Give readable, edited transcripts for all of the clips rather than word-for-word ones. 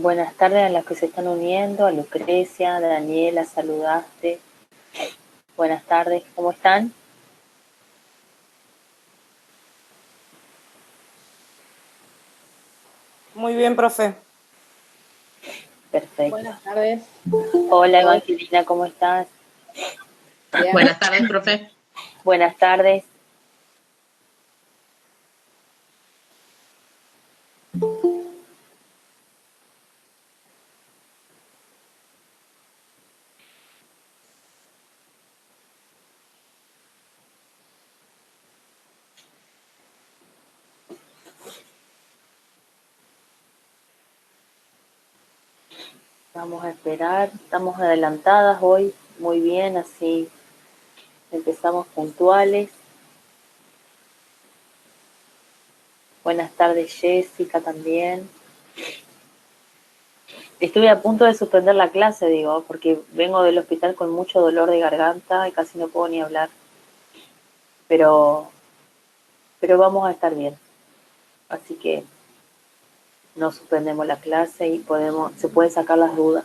Buenas tardes a las que se están uniendo, a Lucrecia, Daniela, saludaste. Buenas tardes, ¿cómo están? Muy bien, profe. Perfecto. Buenas tardes. Hola Evangelina, ¿cómo estás? Bien. Buenas tardes, profe. Buenas tardes. Vamos a esperar, estamos adelantadas hoy, muy bien, así empezamos puntuales. Buenas tardes Jessica también. Estuve a punto de suspender la clase, digo, porque vengo del hospital con mucho dolor de garganta y casi no puedo ni hablar. Pero, pero vamos a estar bien. Así que no suspendemos la clase y se pueden sacar las dudas.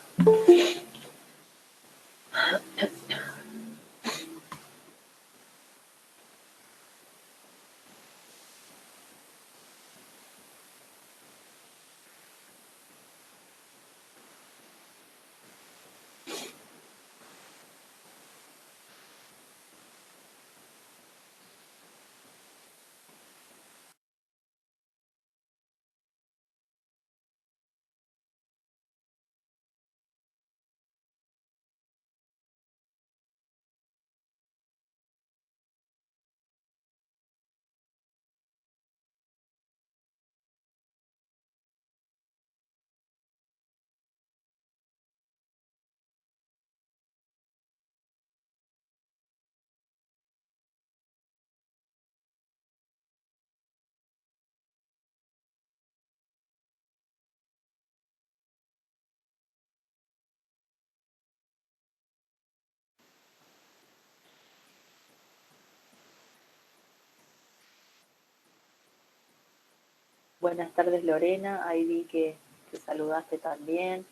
Buenas tardes Lorena, ahí vi que saludaste también.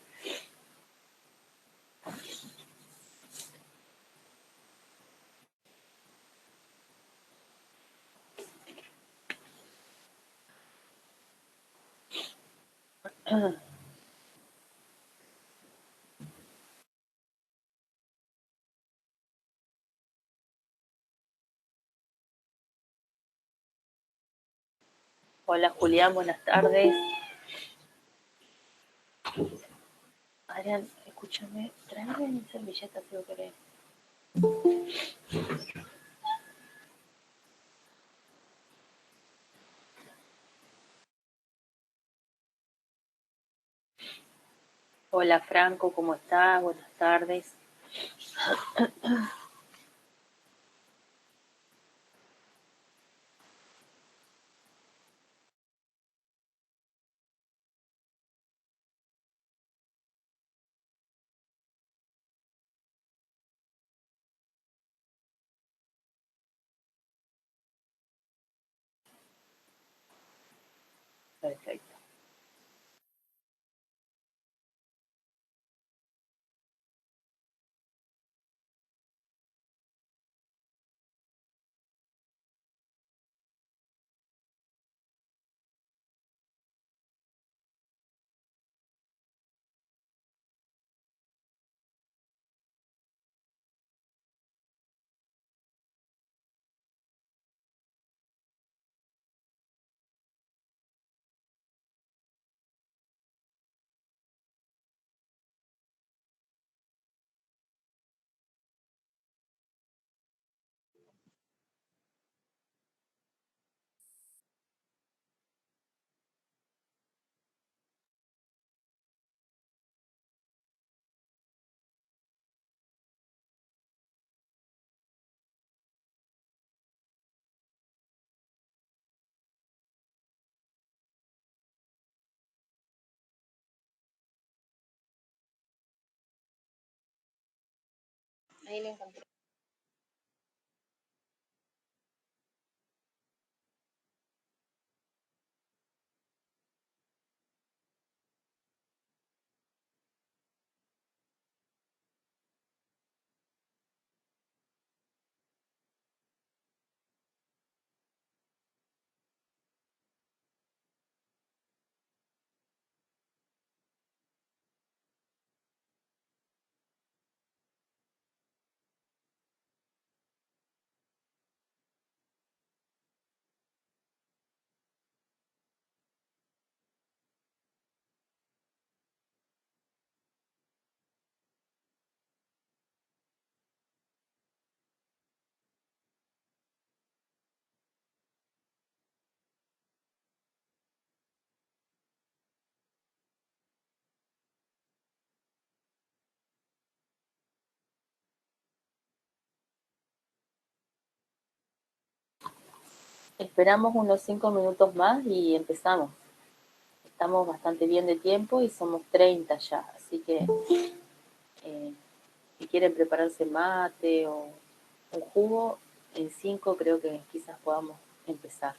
Hola Julián, buenas tardes. Adrián, escúchame, tráeme mi servilleta si lo querés. Hola Franco, ¿cómo estás? Buenas tardes. Perfecto. Ahí lo encontré. Esperamos unos 5 minutos más y empezamos. Estamos bastante bien de tiempo y somos 30 ya, así que eh, si quieren prepararse mate o un jugo, en 5 creo que quizás podamos empezar.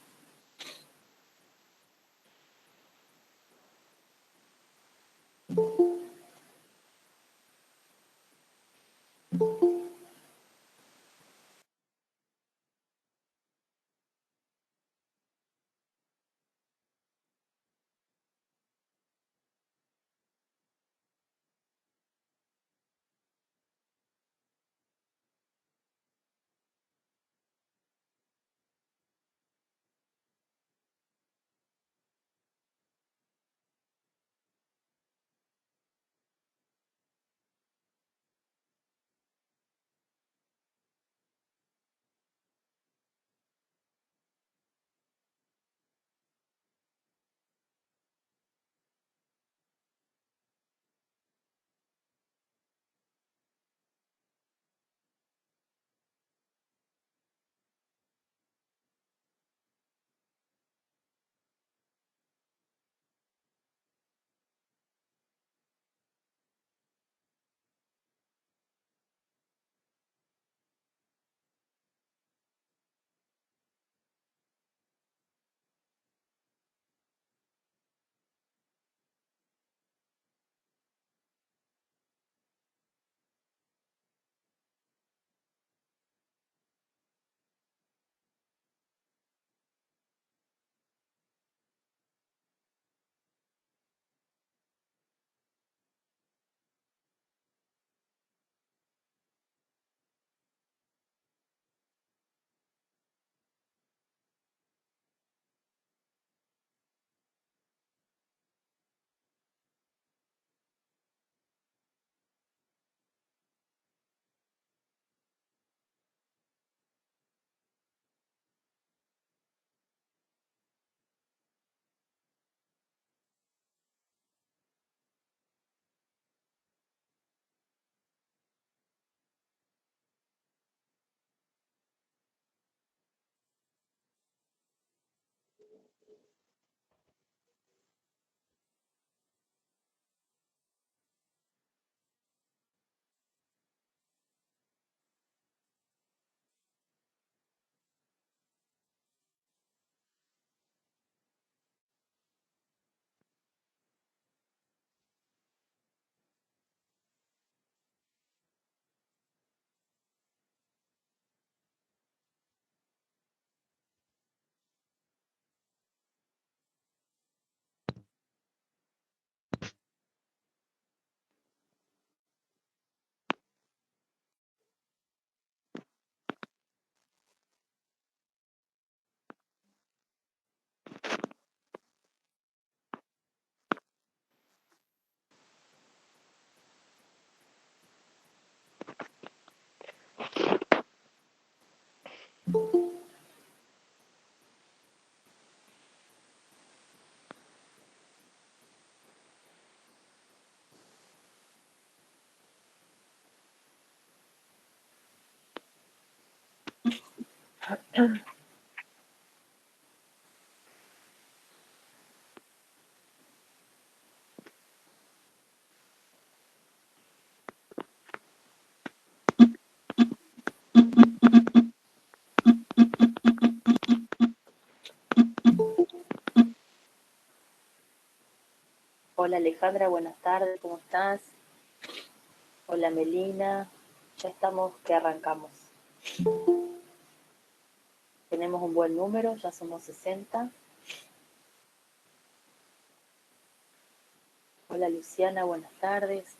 Hola Alejandra, buenas tardes, ¿cómo estás? Hola Melina, ya estamos que arrancamos. Tenemos un buen número, ya somos 60. Hola Luciana, buenas tardes.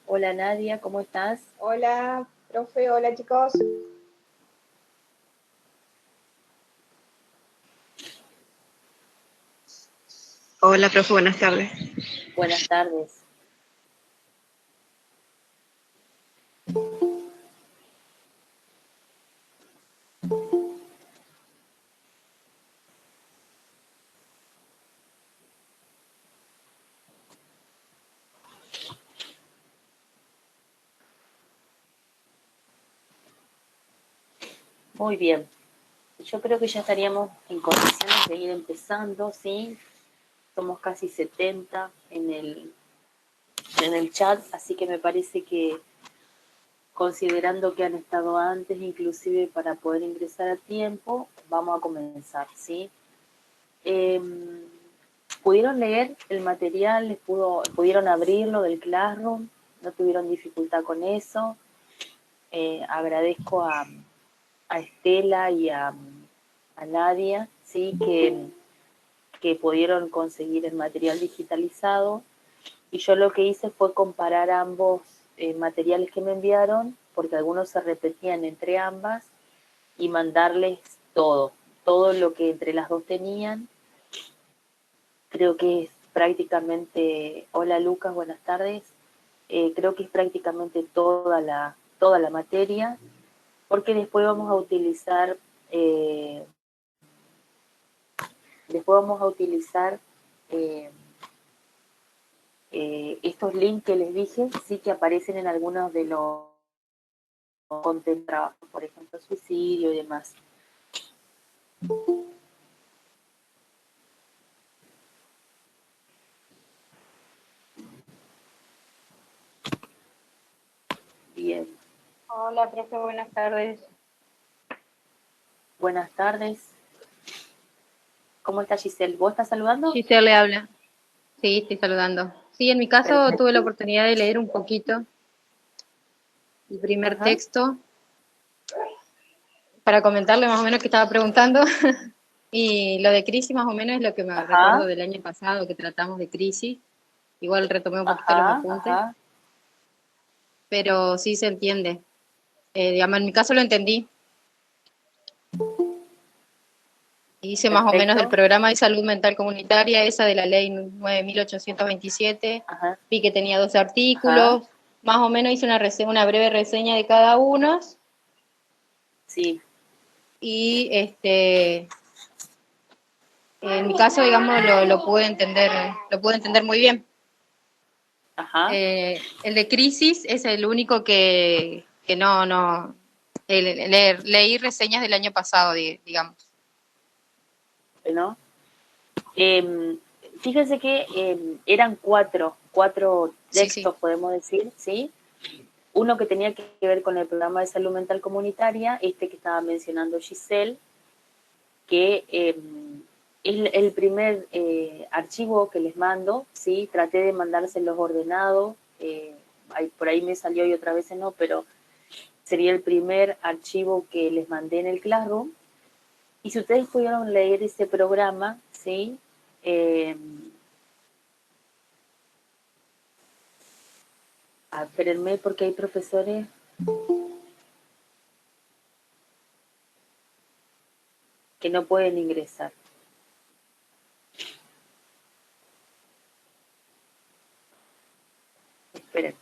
Hola Nadia, ¿cómo estás? Hola, profe, hola chicos. Hola, profe, buenas tardes. Buenas tardes. Muy bien. Yo creo que ya estaríamos en condiciones de ir empezando, ¿sí? Somos casi 70 en el chat, así que me parece que considerando que han estado antes, inclusive para poder ingresar a tiempo, vamos a comenzar, ¿sí? Eh, ¿Pudieron leer el material? ¿Pudieron abrirlo del Classroom? ¿No tuvieron dificultad con eso? Agradezco a Estela y a Nadia, ¿sí? Que pudieron conseguir el material digitalizado. Y yo lo que hice fue comparar ambos materiales que me enviaron, porque algunos se repetían entre ambas, y mandarles todo lo que entre las dos tenían. Creo que es prácticamente, hola Lucas, buenas tardes. Creo que es prácticamente toda la materia, porque eh, después vamos a utilizar eh, estos links que les dije, sí que aparecen en algunos de los content trabajos, por ejemplo, suicidio y demás. Bien, Hola, profe, buenas tardes. buenas tardes. ¿Cómo está Giselle? ¿Vos estás saludando? Giselle le habla. Sí, estoy saludando. Sí, en mi caso tuve la Perfecto. oportunidad de leer un poquito el primer Ajá. texto para comentarle más o menos que estaba preguntando. Y lo de crisis más o menos es lo que me recuerdo Ajá. del año pasado que tratamos de crisis. Igual retomé un poquito los Ajá. apuntes, Ajá. pero sí se entiende. Digamos, en mi caso lo entendí. Hice más o menos del Perfecto. programa de salud mental comunitaria, esa de la ley 9.827. Ajá. Vi que tenía 12 Ajá. artículos. Más o menos hice una breve reseña de cada uno. Sí. Y en mi caso, digamos, lo pude entender muy bien. Ajá. El de crisis es el único que no, leí reseñas del año pasado, digamos. Bueno. Eh, Fíjense que eran cuatro Sí, sí. textos, podemos decir, ¿sí? Uno que tenía que ver con el programa de salud mental comunitaria, este que estaba mencionando Giselle, que es el primer archivo que les mando, ¿sí? Traté de mandárselos ordenados, por ahí me salió y otra vez no, pero sería el primer archivo que les mandé en el Classroom. Y si ustedes pudieron leer ese programa, ¿sí? Eh, espérenme porque hay profesores que no pueden ingresar. Esperen.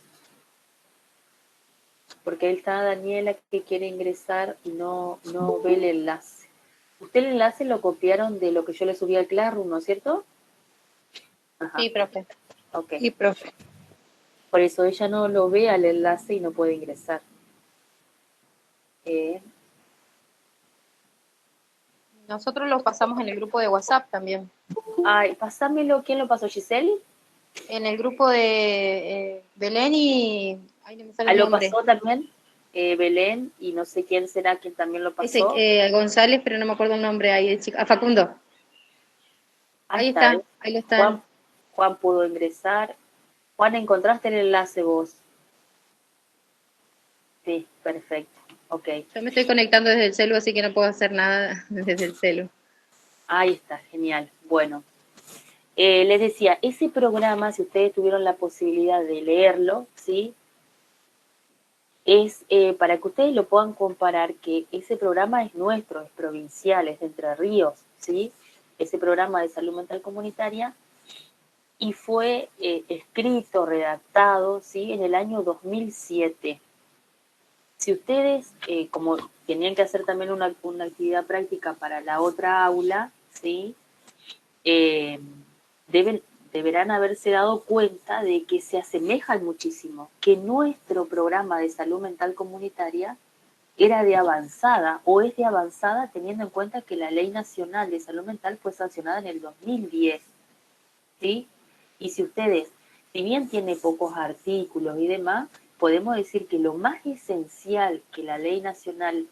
Porque ahí está Daniela que quiere ingresar y no ve el enlace. Usted el enlace lo copiaron de lo que yo le subí al Classroom, ¿no es cierto? Ajá. Sí, profe. Ok. Sí, profe. Por eso ella no lo ve al enlace y no puede ingresar. Nosotros lo pasamos en el grupo de WhatsApp también. Ay, pasámelo. ¿Quién lo pasó? ¿Giselle? En el grupo de Belén y... Ay, no me sale el Lo nombre. pasó también Belén y no sé quién será quien también lo pasó. González, pero no me acuerdo el nombre ahí de chica. Facundo. Ahí está, ahí lo están. Juan pudo ingresar. Juan, ¿encontraste el enlace vos? Sí, perfecto. Ok. Yo me estoy conectando desde el celu, así que no puedo hacer nada desde el celu. Ahí está, genial. Bueno, les decía, ese programa, si ustedes tuvieron la posibilidad de leerlo, ¿sí? Es para que ustedes lo puedan comparar, que ese programa es nuestro, es provincial, es de Entre Ríos, ¿sí? Ese programa de salud mental comunitaria, y fue escrito, redactado, ¿sí? En el año 2007. Si ustedes, como tenían que hacer también una actividad práctica para la otra aula, ¿sí? Deberán haberse dado cuenta de que se asemejan muchísimo, que nuestro programa de salud mental comunitaria era de avanzada o es de avanzada teniendo en cuenta que la Ley Nacional de Salud Mental fue sancionada en el 2010, ¿sí? Y si ustedes, si bien tiene pocos artículos y demás, podemos decir que lo más esencial que la Ley Nacional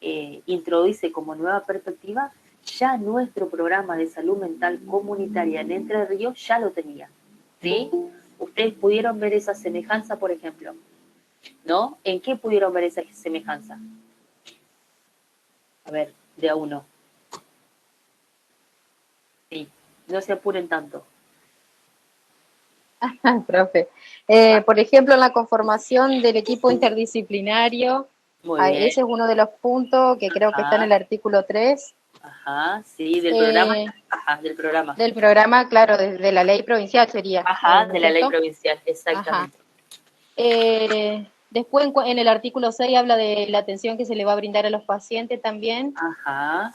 introduce como nueva perspectiva, ya nuestro programa de salud mental comunitaria en Entre Ríos ya lo tenía, ¿sí? Ustedes pudieron ver esa semejanza, por ejemplo, ¿no? ¿En qué pudieron ver esa semejanza? A ver, de a uno. Sí, no se apuren tanto. Profe. Por ejemplo, en la conformación del equipo interdisciplinario, Muy bien. ese es uno de los puntos que creo que está en el artículo 3. Ajá, sí, del programa. Ajá, del programa. Del programa, claro, de la ley provincial sería. Ajá, de la ley ¿cierto? provincial, exactamente. Después en el artículo 6 habla de la atención que se le va a brindar a los pacientes también. Ajá.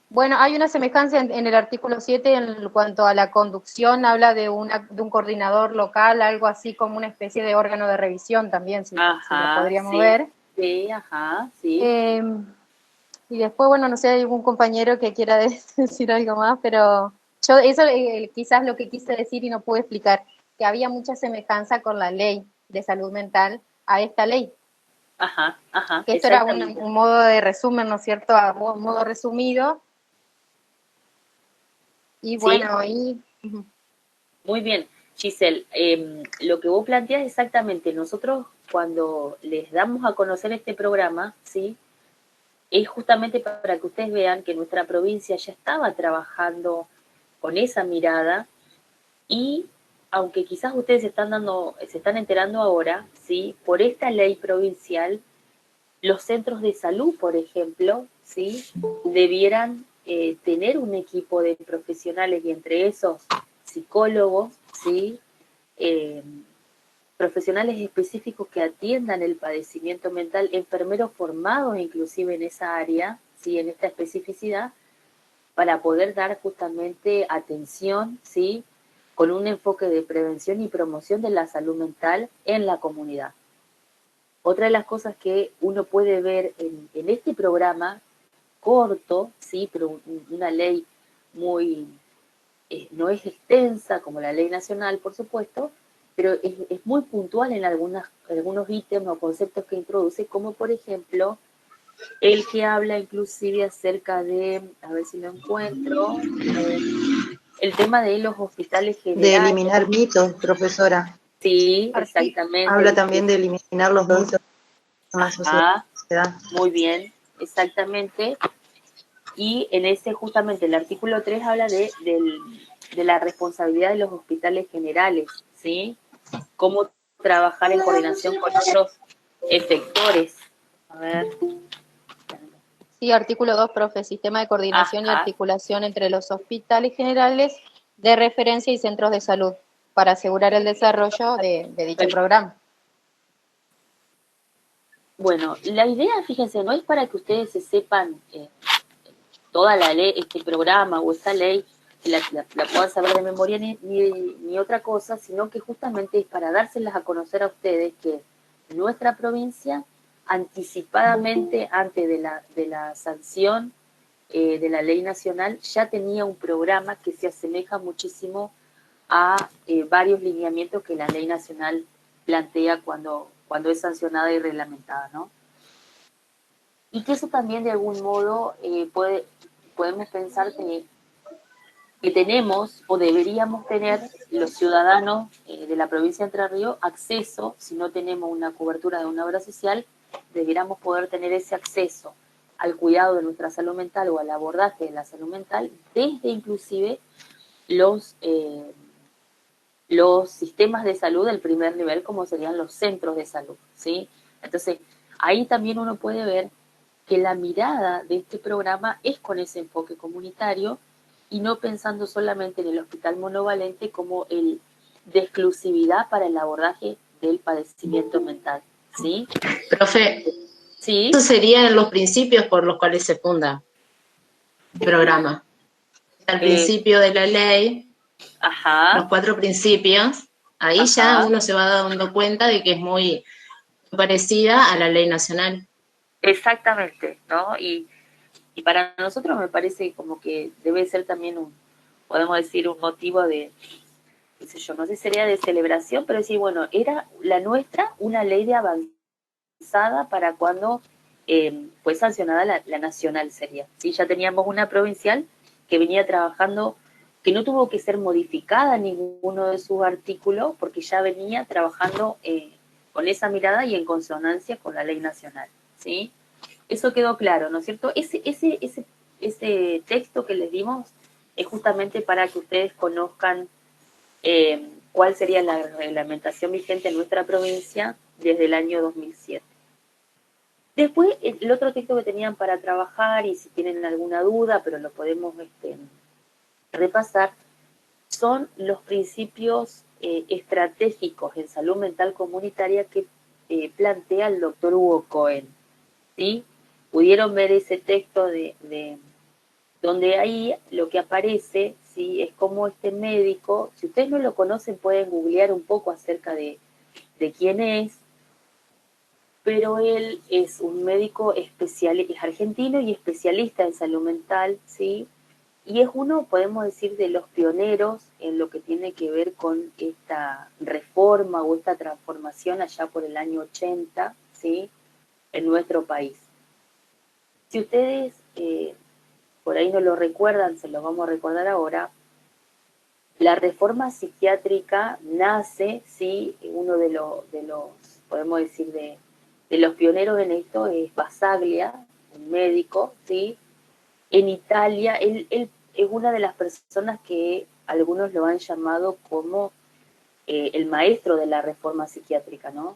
Bueno, hay una semejanza en el artículo 7 en cuanto a la conducción, habla de un coordinador local, algo así como una especie de órgano de revisión también, si lo podríamos ver. Sí, ajá, sí. Y después, bueno, no sé, hay algún compañero que quiera decir algo más, pero yo eso quizás lo que quise decir y no pude explicar, que había mucha semejanza con la ley de salud mental a esta ley. Ajá, ajá. Que esto era un modo de resumen, ¿no es cierto? A un modo resumido. Y bueno, ¿sí? Muy bien, Giselle. Lo que vos planteás exactamente, nosotros cuando les damos a conocer este programa, ¿sí? Es justamente para que ustedes vean que nuestra provincia ya estaba trabajando con esa mirada y aunque quizás ustedes se están enterando ahora, ¿sí? Por esta ley provincial, los centros de salud, por ejemplo, ¿sí? Debieran tener un equipo de profesionales y entre esos psicólogos, ¿sí? Profesionales específicos que atiendan el padecimiento mental, enfermeros formados inclusive en esa área, ¿sí? En esta especificidad, para poder dar justamente atención, ¿sí? Con un enfoque de prevención y promoción de la salud mental en la comunidad. Otra de las cosas que uno puede ver en este programa, corto, ¿sí? Pero una ley muy, no es extensa como la ley nacional, por supuesto, pero es muy puntual en algunos ítems o conceptos que introduce, como por ejemplo el que habla inclusive acerca de, a ver si lo encuentro, el tema de los hospitales generales. De eliminar mitos, profesora. Sí, exactamente. Habla también de eliminar los mitos en la sociedad. Muy bien, exactamente. Y en ese justamente el artículo 3 habla de la responsabilidad de los hospitales generales, ¿sí? cómo trabajar en coordinación con otros efectores. A ver. Sí, artículo 2, profe, sistema de coordinación y Ajá. articulación entre los hospitales generales de referencia y centros de salud para asegurar el desarrollo de dicho programa. Bueno, la idea, fíjense, no es para que ustedes se sepan toda la ley, este programa o esta ley, que la puedan saber de memoria ni otra cosa, sino que justamente es para dárselas a conocer a ustedes que nuestra provincia, anticipadamente, antes de la sanción de la ley nacional, ya tenía un programa que se asemeja muchísimo a varios lineamientos que la ley nacional plantea cuando es sancionada y reglamentada, ¿no? Y que eso también de algún modo podemos pensar que tenemos o deberíamos tener los ciudadanos de la provincia de Entre Ríos acceso, si no tenemos una cobertura de una obra social, deberíamos poder tener ese acceso al cuidado de nuestra salud mental o al abordaje de la salud mental desde inclusive los sistemas de salud del primer nivel, como serían los centros de salud, ¿sí? Entonces, ahí también uno puede ver que la mirada de este programa es con ese enfoque comunitario y no pensando solamente en el hospital monovalente como el de exclusividad para el abordaje del padecimiento mental, ¿sí? Profe, Sí. esos serían los principios por los cuales se funda el programa. Al principio de la ley, Ajá. los 4 principios, ahí Ajá. ya uno se va dando cuenta de que es muy parecida a la ley nacional. Exactamente, ¿no? Y para nosotros me parece como que debe ser también podemos decir, un motivo de, qué sé yo, no sé si sería de celebración, pero sí, bueno, era la nuestra una ley de avanzada para cuando fue sancionada la nacional sería, ¿sí? Ya teníamos una provincial que venía trabajando, que no tuvo que ser modificada ninguno de sus artículos, porque ya venía trabajando con esa mirada y en consonancia con la ley nacional, ¿sí? Eso quedó claro, ¿no es cierto? Ese texto que les dimos es justamente para que ustedes conozcan cuál sería la reglamentación vigente en nuestra provincia desde el año 2007. Después, el otro texto que tenían para trabajar, y si tienen alguna duda, pero lo podemos repasar, son los principios estratégicos en salud mental comunitaria que plantea el doctor Hugo Cohen, ¿sí? Pudieron ver ese texto donde ahí lo que aparece, ¿sí? Es como este médico, si ustedes no lo conocen pueden googlear un poco acerca de quién es, pero él es un médico especial, es argentino y especialista en salud mental, ¿sí? Y es uno, podemos decir, de los pioneros en lo que tiene que ver con esta reforma o esta transformación allá por el año 80, ¿sí? En nuestro país. Si ustedes por ahí no lo recuerdan, se los vamos a recordar ahora, la reforma psiquiátrica nace, sí, uno de los podemos decir, de los pioneros en esto es Basaglia, un médico, sí. En Italia, él es una de las personas que algunos lo han llamado como el maestro de la reforma psiquiátrica, ¿no?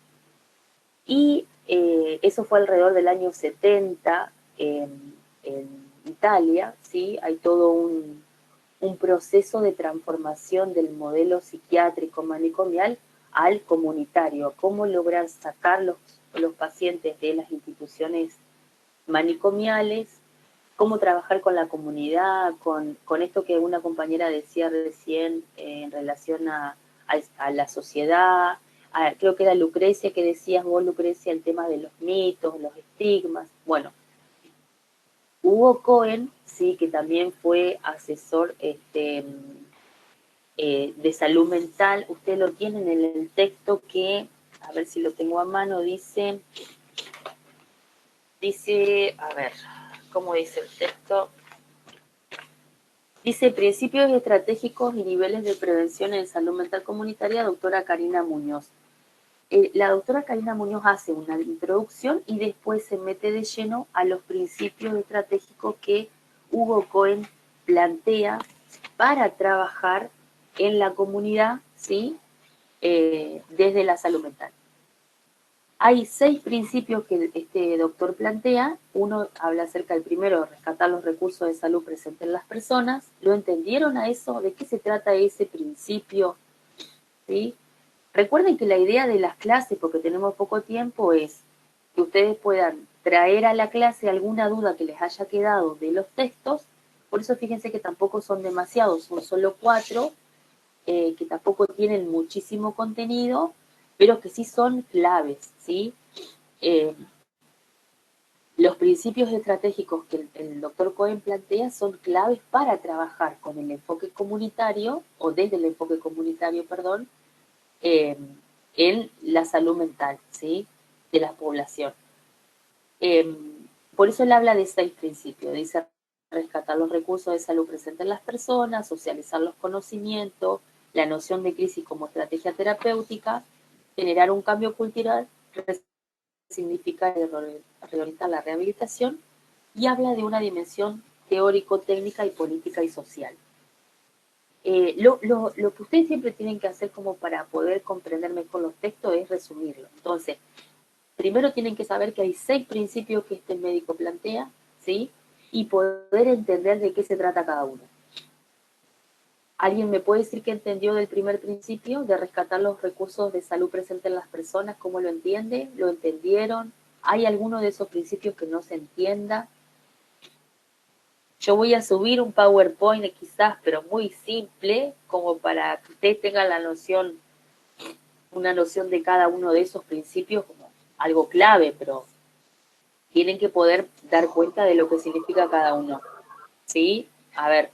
Y eso fue alrededor del año 70 en Italia, ¿sí? Hay todo un proceso de transformación del modelo psiquiátrico manicomial al comunitario, cómo lograr sacar los pacientes de las instituciones manicomiales, cómo trabajar con la comunidad, con esto que una compañera decía recién en relación a la sociedad, creo que era Lucrecia que decías vos, Lucrecia, el tema de los mitos, los estigmas. Bueno, Hugo Cohen, sí, que también fue asesor de salud mental, usted lo tienen en el texto que, a ver si lo tengo a mano, dice, a ver, ¿cómo dice el texto? Dice, principios estratégicos y niveles de prevención en salud mental comunitaria, doctora Karina Muñoz. La doctora Karina Muñoz hace una introducción y después se mete de lleno a los principios estratégicos que Hugo Cohen plantea para trabajar en la comunidad, ¿sí? desde la salud mental. Hay 6 principios que este doctor plantea. Uno habla acerca del primero, rescatar los recursos de salud presentes en las personas. ¿Lo entendieron a eso? ¿De qué se trata ese principio? ¿Sí? Recuerden que la idea de las clases, porque tenemos poco tiempo, es que ustedes puedan traer a la clase alguna duda que les haya quedado de los textos. Por eso fíjense que tampoco son demasiados, son solo 4, que tampoco tienen muchísimo contenido, pero que sí son claves, ¿sí? Los principios estratégicos que el doctor Cohen plantea son claves para trabajar con el enfoque comunitario, o desde el enfoque comunitario, perdón, en la salud mental, ¿sí? De la población. Por eso él habla de 6 principios. Dice rescatar los recursos de salud presentes en las personas, socializar los conocimientos, la noción de crisis como estrategia terapéutica, generar un cambio cultural, resignificar y reorientar la rehabilitación, y habla de una dimensión teórico, técnica y política y social. Lo que ustedes siempre tienen que hacer como para poder comprender mejor los textos es resumirlo. Entonces, primero tienen que saber que hay 6 principios que este médico plantea, ¿sí? Y poder entender de qué se trata cada uno. ¿Alguien me puede decir qué entendió del primer principio, de rescatar los recursos de salud presentes en las personas? ¿Cómo lo entiende? ¿Lo entendieron? ¿Hay alguno de esos principios que no se entienda? Yo voy a subir un PowerPoint quizás, pero muy simple, como para que ustedes tengan la noción, una noción de cada uno de esos principios como algo clave, pero tienen que poder dar cuenta de lo que significa cada uno. ¿Sí? A ver,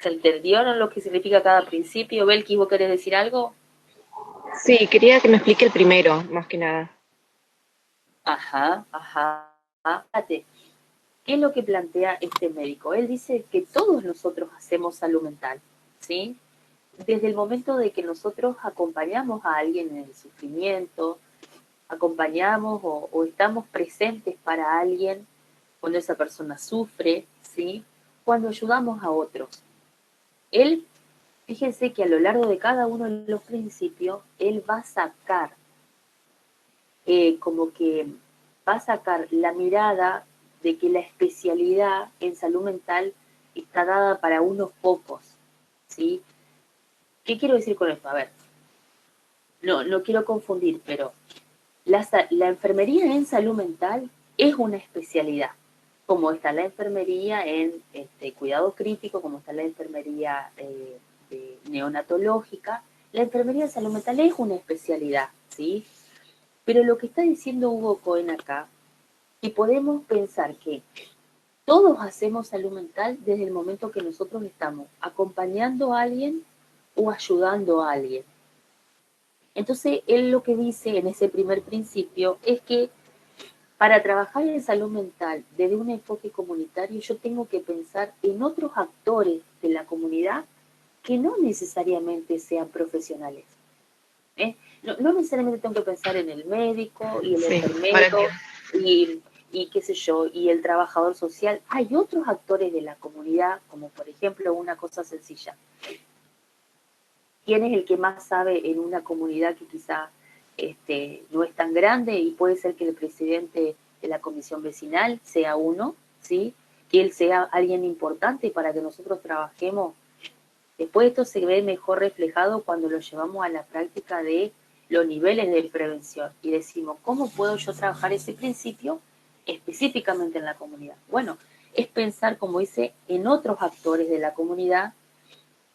¿se entendieron lo que significa cada principio? Belki, ¿vos querés decir algo? Sí, quería que me explique el primero, más que nada. Ajá. Fíjate, ¿qué es lo que plantea este médico? Él dice que todos nosotros hacemos salud mental, ¿sí? Desde el momento de que nosotros acompañamos a alguien en el sufrimiento, acompañamos o estamos presentes para alguien cuando esa persona sufre, ¿sí? Cuando ayudamos a otros. Él, fíjense que a lo largo de cada uno de los principios, él va a sacar, como que va a sacar la mirada de que la especialidad en salud mental está dada para unos pocos, ¿sí? ¿Qué quiero decir con esto? A ver, no quiero confundir, pero la enfermería en salud mental es una especialidad, como está la enfermería en cuidado crítico, como está la enfermería neonatológica. La enfermería en salud mental es una especialidad, ¿sí? Pero lo que está diciendo Hugo Cohen acá, que podemos pensar que todos hacemos salud mental desde el momento que nosotros estamos acompañando a alguien o ayudando a alguien. Entonces, él lo que dice en ese primer principio es que para trabajar en salud mental desde un enfoque comunitario, yo tengo que pensar en otros actores de la comunidad que no necesariamente sean profesionales. No necesariamente tengo que pensar en el médico y el enfermero y qué sé yo, y el trabajador social. Hay otros actores de la comunidad, como por ejemplo una cosa sencilla. ¿Quién es el que más sabe en una comunidad que quizá no es tan grande? Y puede ser que el presidente de la comisión vecinal sea uno, ¿sí? Que él sea alguien importante para que nosotros trabajemos. Después esto se ve mejor reflejado cuando lo llevamos a la práctica de los niveles de prevención y decimos, ¿cómo puedo yo trabajar ese principio específicamente en la comunidad? Bueno, es pensar, como dice, en otros actores de la comunidad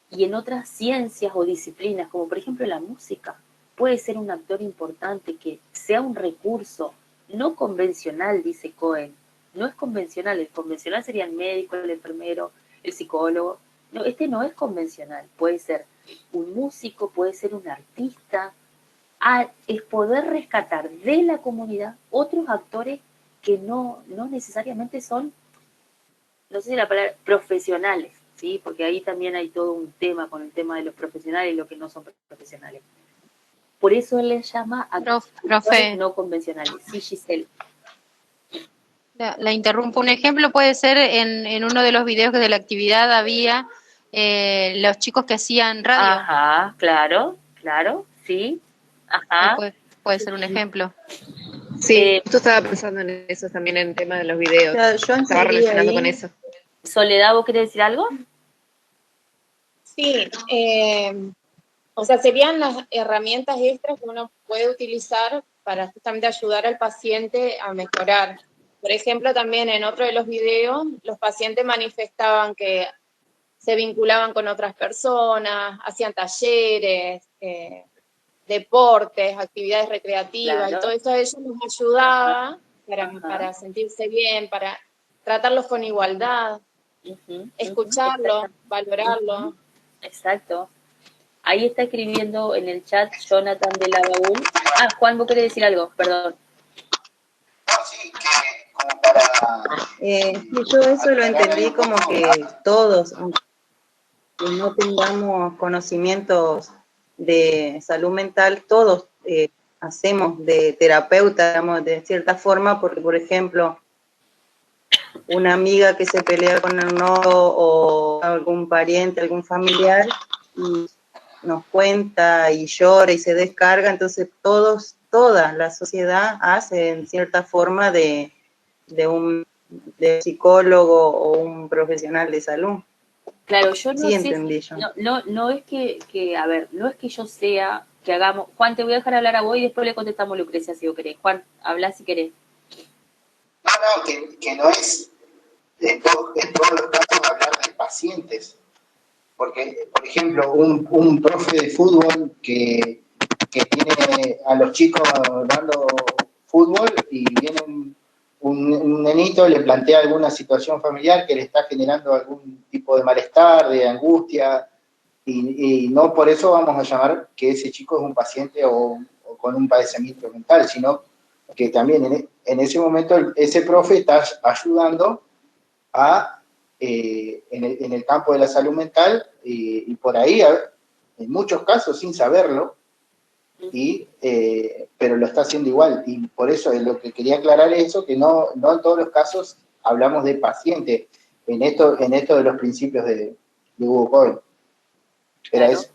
y en otras ciencias o disciplinas, como por ejemplo la música. Puede ser un actor importante que sea un recurso no convencional, dice Cohen. No es convencional, el convencional sería el médico, el enfermero, el psicólogo. No, este no es convencional, puede ser un músico, puede ser un artista. Es poder rescatar de la comunidad otros actores que no necesariamente son, no sé si la palabra, profesionales, ¿sí? Porque ahí también hay todo un tema con el tema de los profesionales y lo que no son profesionales. Por eso él les llama actores no convencionales. Sí, Giselle. La interrumpo. Un ejemplo puede ser en uno de los videos que de la actividad había los chicos que hacían radio. Ajá, claro, ¿sí? Ajá. Puede ser un ejemplo. Sí, justo estaba pensando en eso también, en el tema de los videos. Claro, yo Estaba añadiría relacionando ahí, con eso. Soledad, ¿vos querés decir algo? Sí, o sea, serían las herramientas extras que uno puede utilizar para justamente ayudar al paciente a mejorar. Por ejemplo, también en otro de los videos, los pacientes manifestaban que se vinculaban con otras personas, hacían talleres, deportes, actividades recreativas, Claro. y todo eso a ellos nos ayudaba Ajá. para sentirse bien, para tratarlos con igualdad, escucharlos, valorarlos. Exacto. Ahí está escribiendo en el chat Jonathan de la Baúl. Ah, Juan, ¿vos querés decir algo? Perdón. Sí, que como para... sí, yo eso lo entendí como que todos, aunque no tengamos conocimientos de salud mental, todos hacemos de terapeuta, digamos, de cierta forma, porque, por ejemplo, una amiga que se pelea con el novio o algún pariente, algún familiar, y nos cuenta y llora y se descarga, entonces toda la sociedad hace en cierta forma de un psicólogo o un profesional de salud. Claro, yo no Sí, sé, entendí yo. no es a ver, no es que yo sea, que hagamos, Juan, te voy a dejar hablar a vos y después le contestamos a Lucrecia si vos querés. Juan, habla si querés. No, que no es en todos los casos hablar de pacientes. Porque, por ejemplo, un profe de fútbol que tiene a los chicos dando fútbol y viene un nenito, le plantea alguna situación familiar que le está generando algún tipo de malestar, de angustia, y no por eso vamos a llamar que ese chico es un paciente o con un padecimiento mental, sino que también en ese momento ese profe está ayudando a, en el campo de la salud mental, y por ahí, en muchos casos sin saberlo, pero lo está haciendo igual. Y por eso lo que quería aclarar es eso, que no en todos los casos hablamos de paciente, en esto de los principios de Hugo Cohen. Era Claro. eso.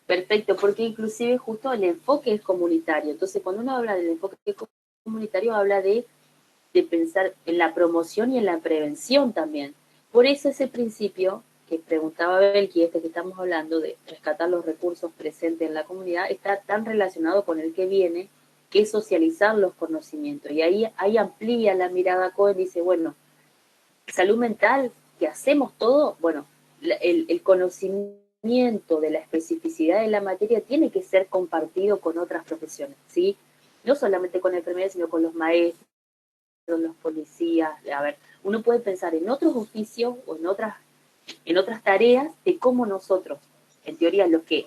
Perfecto, porque inclusive justo el enfoque es comunitario. Entonces, cuando uno habla del enfoque comunitario, habla de pensar en la promoción y en la prevención también. Por eso ese principio que preguntaba Belki, que estamos hablando de rescatar los recursos presentes en la comunidad, está tan relacionado con el que viene, que es socializar los conocimientos. Y ahí amplía la mirada Cohen, dice, bueno, salud mental, que hacemos todo, bueno, el conocimiento de la especificidad de la materia tiene que ser compartido con otras profesiones, ¿sí? No solamente con enfermeras, sino con los maestros, los policías. A ver, uno puede pensar en otros oficios o en otras tareas de cómo nosotros, en teoría, los que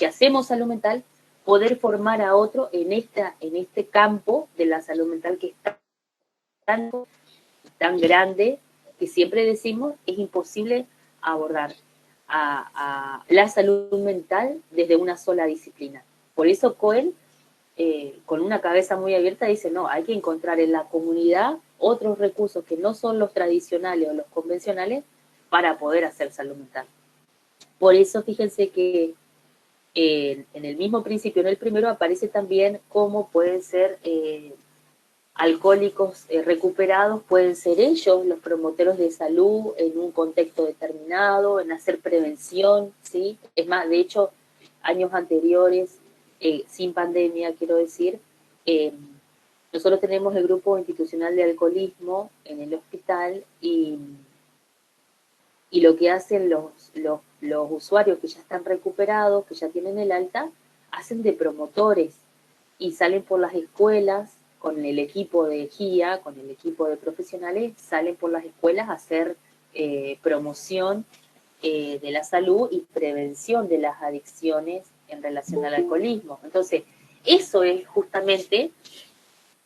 hacemos salud mental, poder formar a otro en este campo de la salud mental que es tan grande, que siempre decimos es imposible abordar a la salud mental desde una sola disciplina. Por eso Cohen, con una cabeza muy abierta, dice, no, hay que encontrar en la comunidad otros recursos que no son los tradicionales o los convencionales para poder hacer salud mental. Por eso fíjense que en el mismo principio, en el primero, aparece también cómo pueden ser alcohólicos recuperados, pueden ser ellos los promotores de salud en un contexto determinado, en hacer prevención, ¿sí? Es más, de hecho, años anteriores, sin pandemia, quiero decir, nosotros tenemos el grupo institucional de alcoholismo en el hospital y lo que hacen los usuarios que ya están recuperados, que ya tienen el alta, hacen de promotores y salen por las escuelas con el equipo de GIA, con el equipo de profesionales, salen por las escuelas a hacer promoción de la salud y prevención de las adicciones en relación al alcoholismo. Entonces, eso es justamente,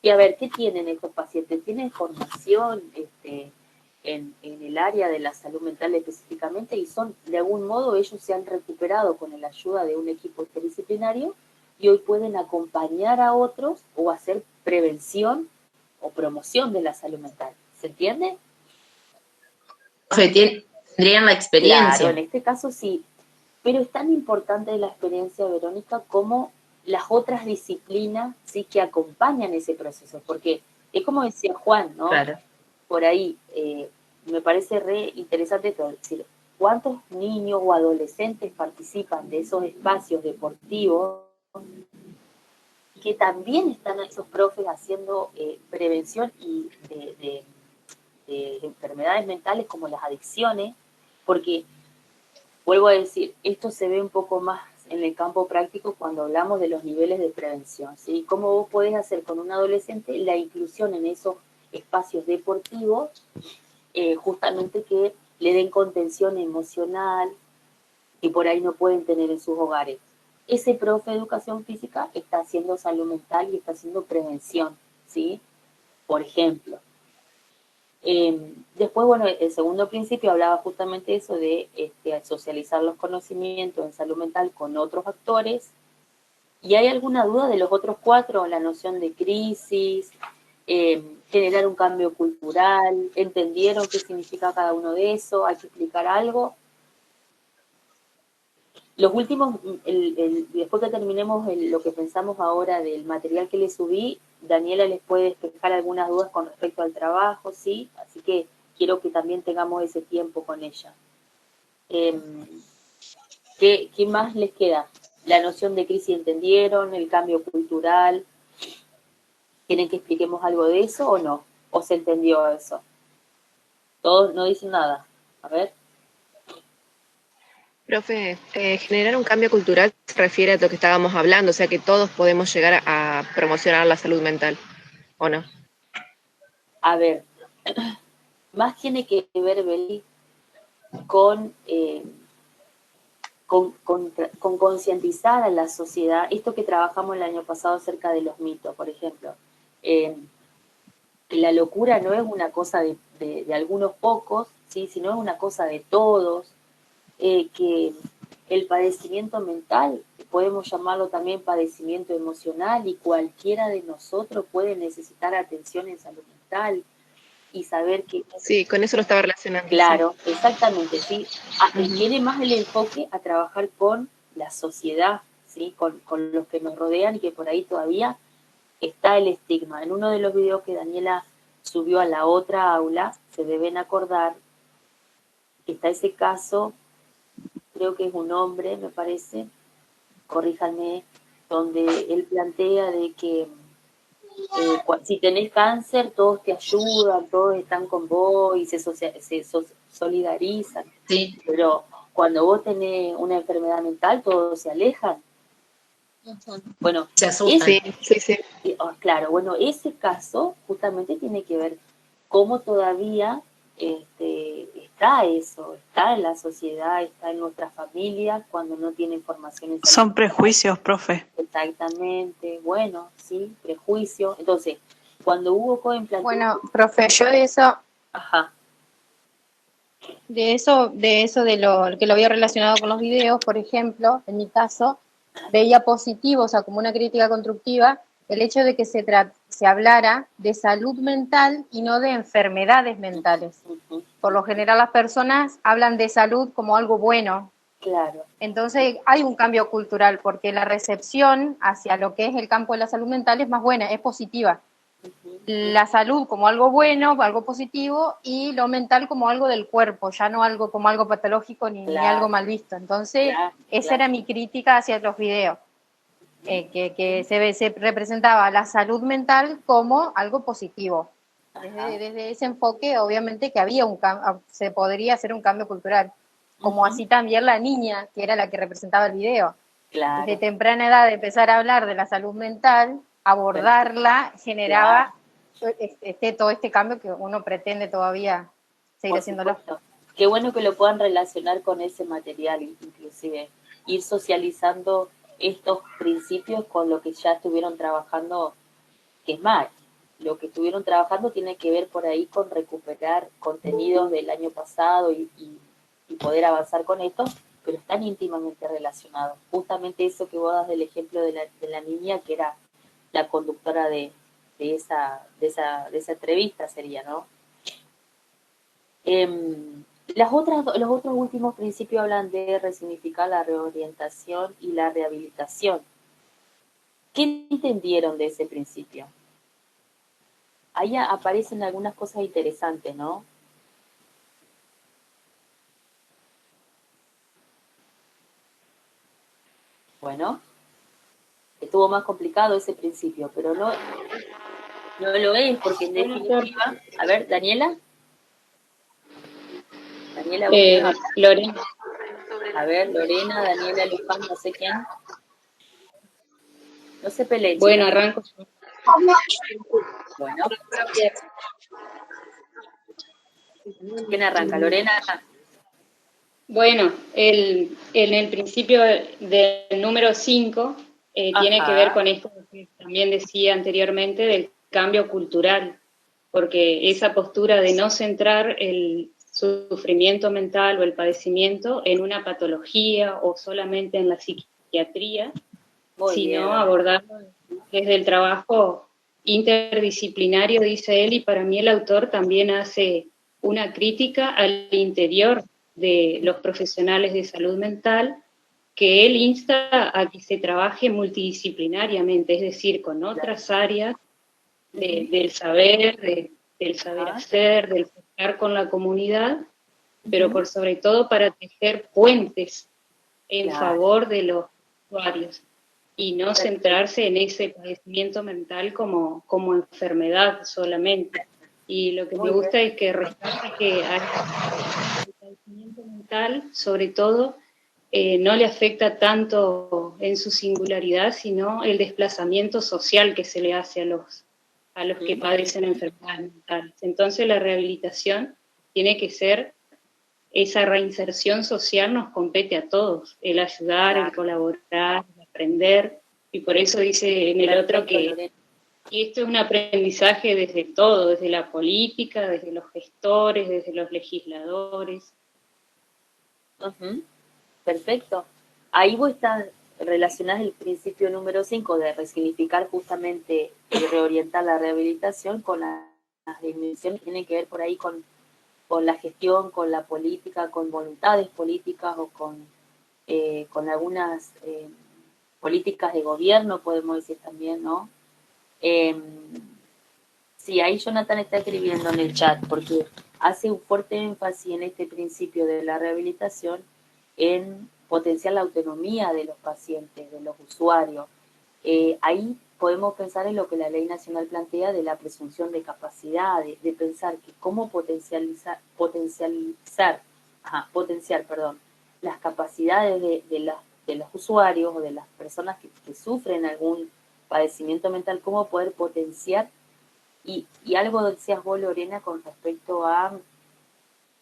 y a ver, ¿qué tienen estos pacientes? Tienen formación en el área de la salud mental específicamente y de algún modo, ellos se han recuperado con la ayuda de un equipo interdisciplinario y hoy pueden acompañar a otros o hacer prevención o promoción de la salud mental. ¿Se entiende? Tendrían la experiencia. Claro, en este caso sí. Pero es tan importante la experiencia, Verónica, como las otras disciplinas, sí, que acompañan ese proceso, porque es como decía Juan, ¿no? Claro. Por ahí, me parece re interesante esto, es decir, ¿cuántos niños o adolescentes participan de esos espacios deportivos que también están esos profes haciendo prevención y de enfermedades mentales como las adicciones? Porque, vuelvo a decir, esto se ve un poco más en el campo práctico cuando hablamos de los niveles de prevención, ¿sí? ¿Cómo vos podés hacer con un adolescente la inclusión en esos espacios deportivos, justamente que le den contención emocional que por ahí no pueden tener en sus hogares? Ese profe de educación física está haciendo salud mental y está haciendo prevención, ¿sí? Por ejemplo. Después, bueno, el segundo principio hablaba justamente eso de socializar los conocimientos en salud mental con otros actores. ¿Y hay alguna duda de los otros cuatro? La noción de crisis, generar un cambio cultural, ¿entendieron qué significa cada uno de eso? ¿Hay que explicar algo? Los últimos, después que terminemos lo que pensamos ahora del material que les subí, Daniela les puede despejar algunas dudas con respecto al trabajo, ¿sí? Así que quiero que también tengamos ese tiempo con ella. ¿Qué más les queda? La noción de crisis, ¿entendieron? El cambio cultural. ¿Quieren que expliquemos algo de eso o no? ¿O se entendió eso? Todos no dicen nada. A ver. Profe, generar un cambio cultural se refiere a lo que estábamos hablando, o sea que todos podemos llegar a promocionar la salud mental, ¿o no? A ver, más tiene que ver, Beli, con concientizar a la sociedad, esto que trabajamos el año pasado acerca de los mitos, por ejemplo, que la locura no es una cosa de algunos pocos, ¿sí? Sino es una cosa de todos, que el padecimiento mental, podemos llamarlo también padecimiento emocional, y cualquiera de nosotros puede necesitar atención en salud mental, y saber que... Sí, con eso lo estaba relacionando. Claro, Sí. exactamente, sí. Tiene más el enfoque a trabajar con la sociedad, ¿sí? Con los que nos rodean, y que por ahí todavía está el estigma. En uno de los videos que Daniela subió a la otra aula, se deben acordar que está ese caso, creo que es un hombre, me parece, corríjanme, donde él plantea de que si tenés cáncer, todos te ayudan, todos están con vos y se solidarizan. Sí. Pero cuando vos tenés una enfermedad mental, todos se alejan. Bueno, se asustan. Sí. Claro, bueno, ese caso justamente tiene que ver cómo todavía está eso, está en la sociedad, está en nuestras familias cuando no tienen formación. Son prejuicios, profe. Exactamente, bueno, sí, prejuicios. Entonces, cuando Hugo Cohen planteó... Bueno, profe, yo de eso, Ajá. de lo que lo había relacionado con los videos, por ejemplo, en mi caso, veía positivo, o sea, como una crítica constructiva, el hecho de que se hablara de salud mental y no de enfermedades mentales. Por lo general las personas hablan de salud como algo bueno. Claro. Entonces hay un cambio cultural, porque la recepción hacia lo que es el campo de la salud mental es más buena, es positiva. La salud como algo bueno, algo positivo, y lo mental como algo del cuerpo, ya no algo como algo patológico ni algo mal visto. Entonces, esa era mi crítica hacia los videos, que se representaba la salud mental como algo positivo. Desde ese enfoque, obviamente que se podría hacer un cambio cultural, como así también la niña, que era la que representaba el video. Claro. Desde temprana edad de empezar a hablar de la salud mental, abordarla, generaba todo este cambio que uno pretende todavía seguir haciéndolo. Qué bueno que lo puedan relacionar con ese material, inclusive ir socializando estos principios con lo que ya estuvieron trabajando, que es más, lo que estuvieron trabajando tiene que ver por ahí con recuperar contenidos del año pasado y poder avanzar con esto, pero están íntimamente relacionados. Justamente eso que vos das del ejemplo de la niña que era la conductora de esa entrevista sería, ¿no? Los otros últimos principios hablan de resignificar la reorientación y la rehabilitación. ¿Qué entendieron de ese principio? Ahí aparecen algunas cosas interesantes, ¿no? Bueno, estuvo más complicado ese principio, pero no lo es, porque en definitiva... A ver, Daniela. Daniela, Lorena. A ver, Lorena, Daniela, Luján, no sé quién. No se peleen. Bueno, arranco yo. Bueno. ¿Quién arranca? Lorena. Bueno, en el principio del número 5 tiene que ver con esto que también decía anteriormente del cambio cultural, porque esa postura de no centrar el sufrimiento mental o el padecimiento en una patología o solamente en la psiquiatría, sino abordarlo desde el trabajo interdisciplinario, dice él, y para mí el autor también hace una crítica al interior de los profesionales de salud mental, que él insta a que se trabaje multidisciplinariamente, es decir, con otras áreas del saber, del saber hacer, del estar con la comunidad, pero por sobre todo para tejer puentes en favor de los usuarios y no centrarse en ese padecimiento mental como enfermedad solamente. Y lo que me gusta es que rescata que el padecimiento mental, sobre todo, no le afecta tanto en su singularidad, sino el desplazamiento social que se le hace a los que padecen enfermedades mentales. Entonces la rehabilitación tiene que ser, esa reinserción social nos compete a todos, el ayudar, el colaborar, el aprender, y por eso dice en el otro que esto es un aprendizaje desde todo, desde la política, desde los gestores, desde los legisladores. Perfecto. Ahí vos estás relacionás el principio número 5 de resignificar justamente y reorientar la rehabilitación con las dimensiones que tienen que ver por ahí con la gestión, con la política, con voluntades políticas o con algunas políticas de gobierno, podemos decir también, ¿no? Sí, ahí Jonathan está escribiendo en el chat, porque hace un fuerte énfasis en este principio de la rehabilitación en potenciar la autonomía de los pacientes, de los usuarios. Ahí podemos pensar en lo que la ley nacional plantea de la presunción de capacidad, de pensar que cómo potenciar, las capacidades de los usuarios o de las personas que sufren algún padecimiento mental, cómo poder potenciar, y algo decías vos, Lorena, con respecto a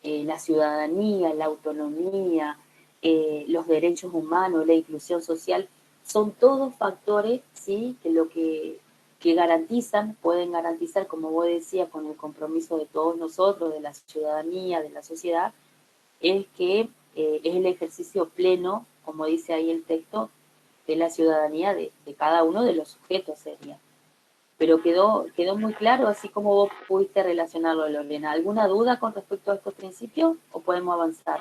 la ciudadanía, la autonomía, los derechos humanos, la inclusión social, son todos factores, ¿sí?, que lo que garantizan, pueden garantizar, como vos decías, con el compromiso de todos nosotros, de la ciudadanía, de la sociedad, es que es el ejercicio pleno, como dice ahí el texto, de la ciudadanía de cada uno de los sujetos sería. Pero quedó muy claro, así como vos pudiste relacionarlo, Lorena. ¿Alguna duda con respecto a estos principios o podemos avanzar?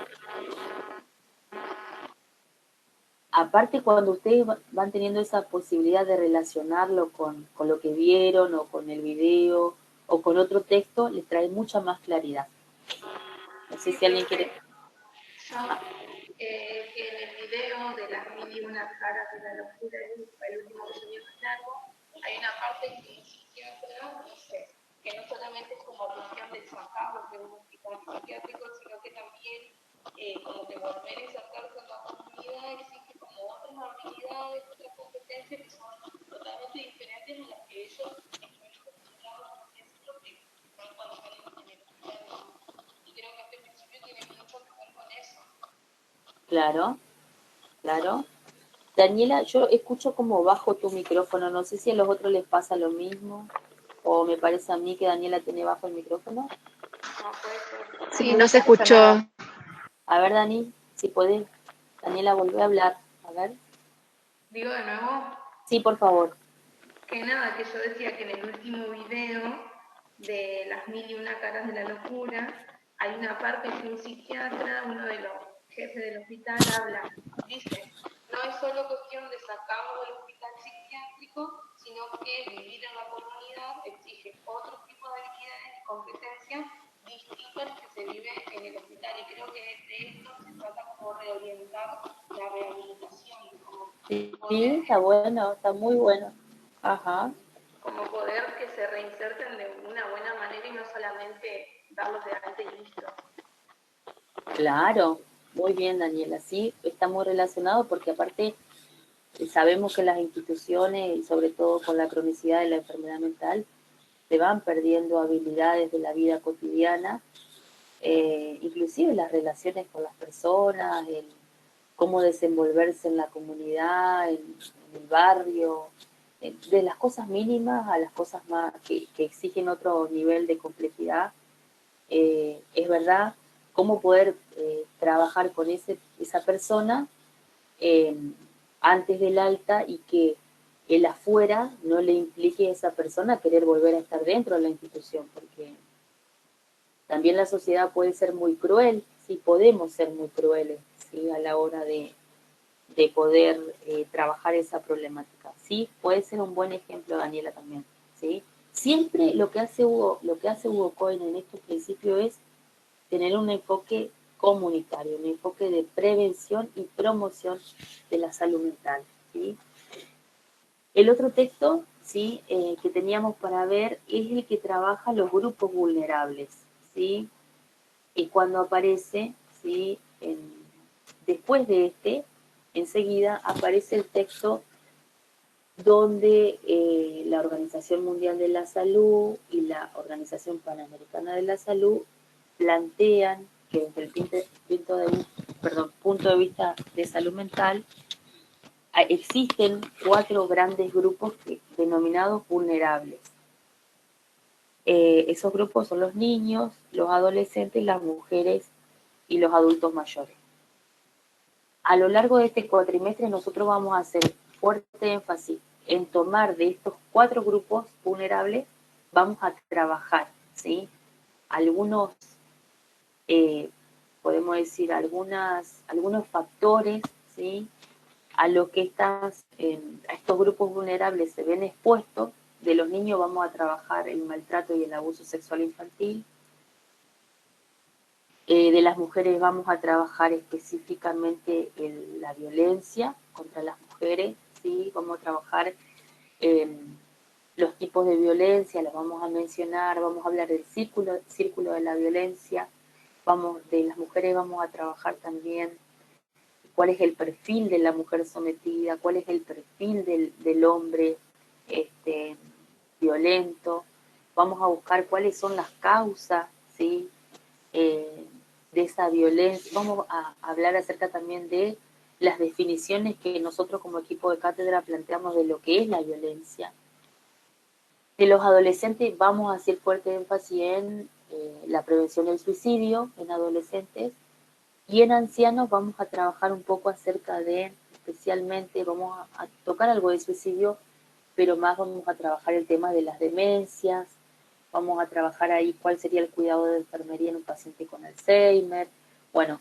Aparte, cuando ustedes van teniendo esa posibilidad de relacionarlo con lo que vieron o con el video o con otro texto, les trae mucha más claridad. No sé si alguien quiere... En el video de las 1001 caras de la locura, el último que subí más largo, hay una parte que el psiquiatra dice que no solamente es como cuestión de sacarlo de un hospital psiquiátrico, sino que también como que volver a insertarse en la comunidad exige como otras habilidades, otras competencias que son totalmente diferentes a las que ellos están acostumbrados a hacerlo que están cuando salen en el hospital. Y creo que este principio tiene mucho que ver con eso. Claro, claro. Daniela, yo escucho como bajo tu micrófono, no sé si a los otros les pasa lo mismo, o me parece a mí que Daniela tiene bajo el micrófono. Sí, no se escuchó. A ver, Dani, si podés, Daniela, volvé a hablar, a ver. Digo de nuevo. Sí, por favor. Que nada, que yo decía que en el último video de las 1001 caras de la locura, hay una parte que un psiquiatra, uno de los jefes del hospital dice, no es solo cuestión de sacarlo del hospital psiquiátrico, sino que vivir en la comunidad exige otro tipo de habilidades y competencias distintas que se vive en el hospital. Y creo que de esto se trata como reorientar la rehabilitación. Como Sí, poder, está bueno, está muy bueno. Ajá. como poder que se reinserten de una buena manera y no solamente darlos de alta y listo. Claro, muy bien, Daniela. Sí, está muy relacionado porque aparte sabemos que las instituciones, y sobre todo con la cronicidad de la enfermedad mental, se van perdiendo habilidades de la vida cotidiana, inclusive las relaciones con las personas, el cómo desenvolverse en la comunidad, en el barrio, de las cosas mínimas a las cosas más que exigen otro nivel de complejidad. Es verdad, cómo poder trabajar con esa persona eh, antes del alta y que el afuera no le implique a esa persona querer volver a estar dentro de la institución, porque también la sociedad puede ser muy cruel, sí, podemos ser muy crueles, ¿sí? A la hora de poder trabajar esa problemática. Sí, puede ser un buen ejemplo, Daniela, también. ¿Sí? Siempre lo que hace Hugo Cohen en estos principios es tener un enfoque comunitario, un enfoque de prevención y promoción de la salud mental. ¿Sí? El otro texto, ¿sí? Que teníamos para ver es el que trabaja los grupos vulnerables. ¿Sí? Y cuando aparece, ¿sí? Después de enseguida aparece el texto donde la Organización Mundial de la Salud y la Organización Panamericana de la Salud plantean que desde el punto de vista de salud mental existen 4 grandes grupos denominados vulnerables. Esos grupos son los niños, los adolescentes, las mujeres y los adultos mayores. A lo largo de este cuatrimestre nosotros vamos a hacer fuerte énfasis en tomar de estos 4 grupos vulnerables, vamos a trabajar, ¿sí? Algunos, podemos decir, algunos factores, ¿sí? A lo que a estos grupos vulnerables se ven expuestos. De los niños vamos a trabajar el maltrato y el abuso sexual infantil. De las mujeres vamos a trabajar específicamente la violencia contra las mujeres, ¿sí? Vamos a trabajar los tipos de violencia, los vamos a mencionar, vamos a hablar del círculo de la violencia, de las mujeres vamos a trabajar también cuál es el perfil de la mujer sometida, cuál es el perfil del hombre violento, vamos a buscar cuáles son las causas, ¿sí? De esa violencia. Vamos a hablar acerca también de las definiciones que nosotros como equipo de cátedra planteamos de lo que es la violencia. De los adolescentes vamos a hacer fuerte énfasis en la prevención del suicidio en adolescentes, y en ancianos vamos a trabajar un poco acerca especialmente, vamos a tocar algo de suicidio, pero más vamos a trabajar el tema de las demencias, vamos a trabajar ahí cuál sería el cuidado de enfermería en un paciente con Alzheimer. Bueno,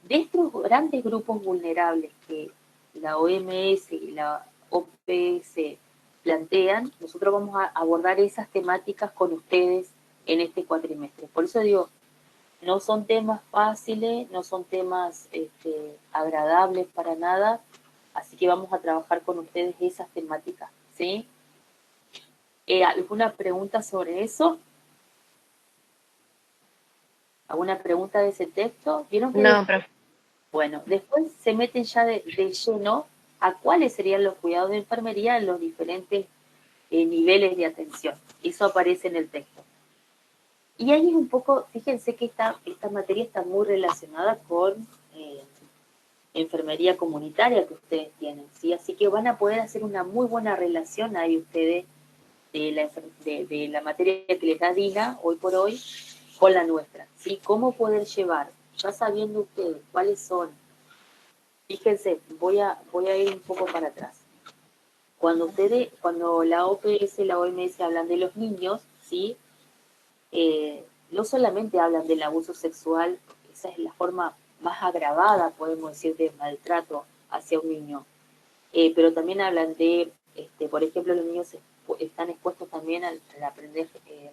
de estos grandes grupos vulnerables que la OMS y la OPS plantean, nosotros vamos a abordar esas temáticas con ustedes en este cuatrimestre. Por eso digo, no son temas fáciles, no son temas agradables para nada, así que vamos a trabajar con ustedes esas temáticas, ¿sí? ¿Alguna pregunta sobre eso? ¿Alguna pregunta de ese texto? ¿Vieron que No, profe. Bueno, después se meten ya de lleno a cuáles serían los cuidados de enfermería en los diferentes niveles de atención. Eso aparece en el texto. Y ahí es un poco, fíjense que esta materia está muy relacionada con enfermería comunitaria que ustedes tienen, ¿sí? Así que van a poder hacer una muy buena relación ahí ustedes de la materia que les da DINA hoy por hoy con la nuestra, ¿sí? Cómo poder llevar, ya sabiendo ustedes cuáles son. Fíjense, voy a ir un poco para atrás. Cuando la OPS y la OMS hablan de los niños, ¿sí? no solamente hablan del abuso sexual, esa es la forma más agravada, podemos decir, de maltrato hacia un niño, pero también hablan de, por ejemplo, los niños están expuestos también al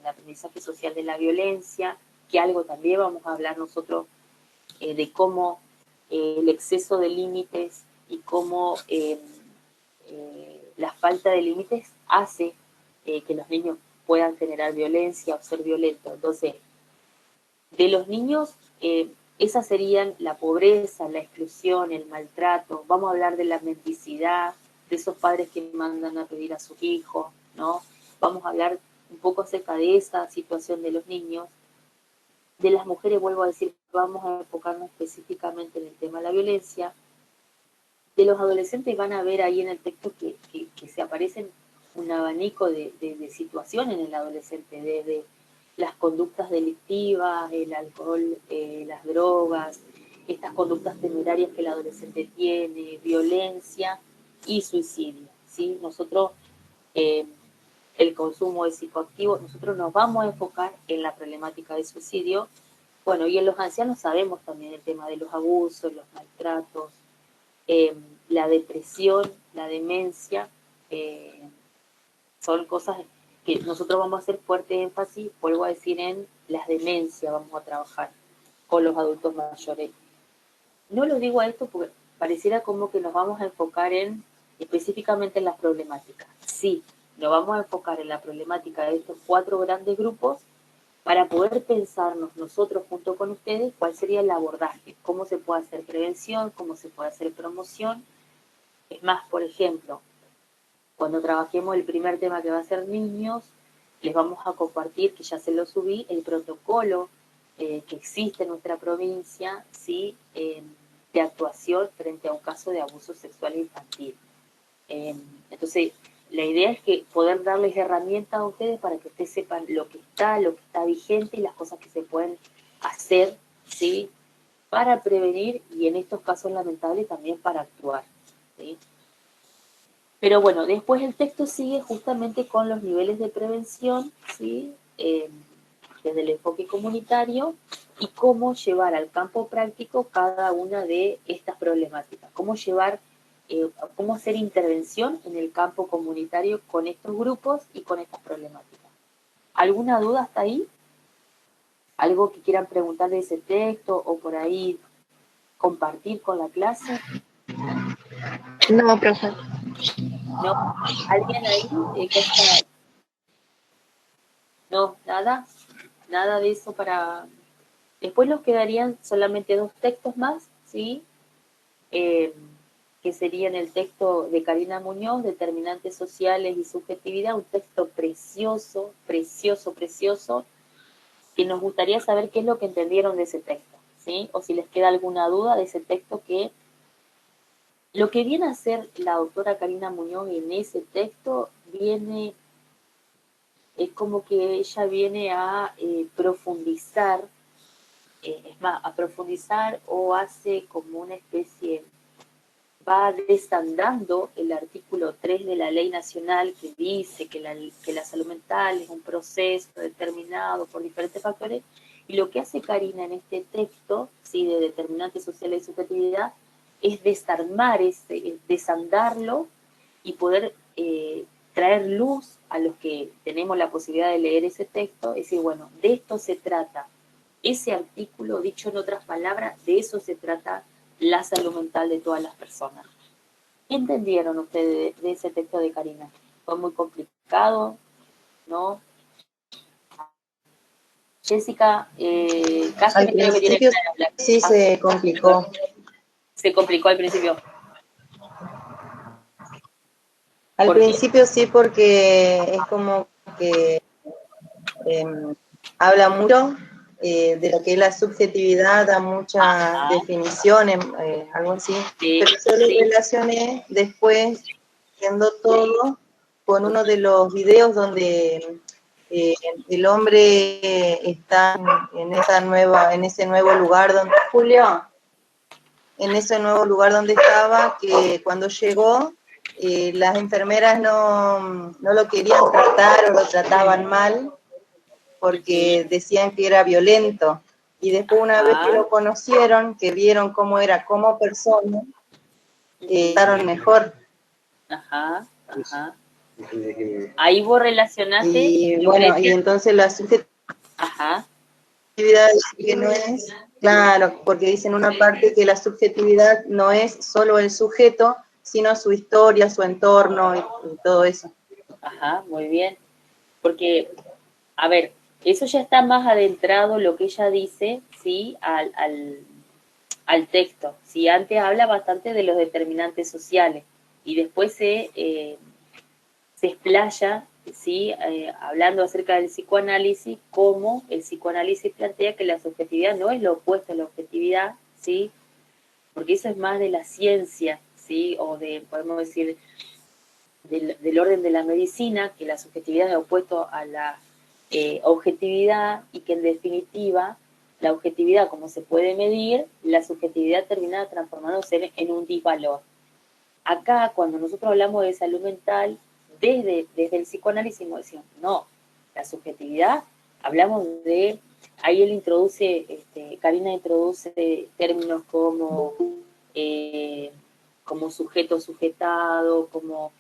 aprendizaje social de la violencia, que algo también vamos a hablar nosotros de cómo el exceso de límites y cómo la falta de límites hace que los niños puedan generar violencia o ser violentos. Entonces, de los niños, esas serían la pobreza, la exclusión, el maltrato. Vamos a hablar de la mendicidad, de esos padres que mandan a pedir a sus hijos, ¿no? Vamos a hablar un poco acerca de esa situación de los niños. De las mujeres, vuelvo a decir, vamos a enfocarnos específicamente en el tema de la violencia. De los adolescentes van a ver ahí en el texto que se aparecen un abanico de situaciones en el adolescente, desde las conductas delictivas, el alcohol, las drogas, estas conductas temerarias que el adolescente tiene, violencia y suicidio, ¿sí? Nosotros, el consumo de psicoactivos, nosotros nos vamos a enfocar en la problemática de suicidio. Bueno, y en los ancianos sabemos también el tema de los abusos, los maltratos, la depresión, la demencia, son cosas que nosotros vamos a hacer fuerte énfasis, vuelvo a decir, en las demencias vamos a trabajar con los adultos mayores. No lo digo a esto porque pareciera como que nos vamos a enfocar específicamente en las problemáticas. Sí, nos vamos a enfocar en la problemática de estos 4 grandes grupos para poder pensarnos nosotros junto con ustedes cuál sería el abordaje, cómo se puede hacer prevención, cómo se puede hacer promoción. Es más, por ejemplo, cuando trabajemos el primer tema que va a ser niños, les vamos a compartir, que ya se lo subí, el protocolo que existe en nuestra provincia, ¿sí? De actuación frente a un caso de abuso sexual infantil. Entonces, la idea es que poder darles herramientas a ustedes para que ustedes sepan lo que está vigente y las cosas que se pueden hacer, ¿sí? Para prevenir y en estos casos lamentables también para actuar, ¿sí? Pero bueno, después el texto sigue justamente con los niveles de prevención, ¿sí? Desde el enfoque comunitario y cómo llevar al campo práctico cada una de estas problemáticas, cómo hacer intervención en el campo comunitario con estos grupos y con estas problemáticas. ¿Alguna duda hasta ahí? ¿Algo que quieran preguntar de ese texto o por ahí compartir con la clase? No, profe. ¿No? ¿Alguien ahí? No, nada. Nada de eso para... Después nos quedarían solamente 2 textos más, ¿sí? Que serían el texto de Karina Muñoz, Determinantes Sociales y Subjetividad, un texto precioso, precioso, precioso, y nos gustaría saber qué es lo que entendieron de ese texto, ¿sí? O si les queda alguna duda de ese texto, que lo que viene a hacer la doctora Karina Muñoz en ese texto es como que ella viene a profundizar, es más, a profundizar o hace como una especie, va desandando el artículo 3 de la ley nacional que dice que la salud mental es un proceso determinado por diferentes factores, y lo que hace Karina en este texto, ¿sí? De Determinantes Sociales y Subjetividad, es desarmar desandarlo y poder traer luz a los que tenemos la posibilidad de leer ese texto, es decir, bueno, de esto se trata ese artículo, dicho en otras palabras, de eso se trata la salud mental de todas las personas. ¿Qué entendieron ustedes de ese texto de Karina? ¿Fue muy complicado? ¿No? Jessica, casi al me creo que tiene principio que hablar. sí se complicó. Se complicó al principio. Al ¿Por qué? principio sí, porque es como que habla mucho de lo que es la subjetividad, da muchas definiciones, algo así, Sí, pero yo lo sí. relacioné después, viendo todo, con uno de los videos donde el hombre está en ese nuevo lugar donde, Julio, en ese nuevo lugar donde estaba, que cuando llegó, las enfermeras no lo querían tratar o lo trataban mal, porque decían que era violento. Y después una vez que lo conocieron, que vieron cómo era como persona, estaron mejor. Ajá, ajá. Ahí vos relacionaste. Y bueno, y entonces la subjetividad que no es, claro, porque dicen una parte que la subjetividad no es solo el sujeto, sino su historia, su entorno y todo eso. Ajá, muy bien. Porque, a ver, eso ya está más adentrado lo que ella dice, ¿sí? Al texto. ¿Sí? Antes habla bastante de los determinantes sociales y después se explaya, ¿sí? Hablando acerca del psicoanálisis, cómo el psicoanálisis plantea que la subjetividad no es lo opuesto a la objetividad, ¿sí? Porque eso es más de la ciencia, ¿sí? O de, podemos decir, del orden de la medicina, que la subjetividad es opuesto a la objetividad y que en definitiva la objetividad, como se puede medir, la subjetividad termina transformándose en un disvalor. Acá, cuando nosotros hablamos de salud mental, desde el psicoanálisis decimos, no, la subjetividad, hablamos de, ahí él introduce, Karina introduce términos como sujeto sujetado, como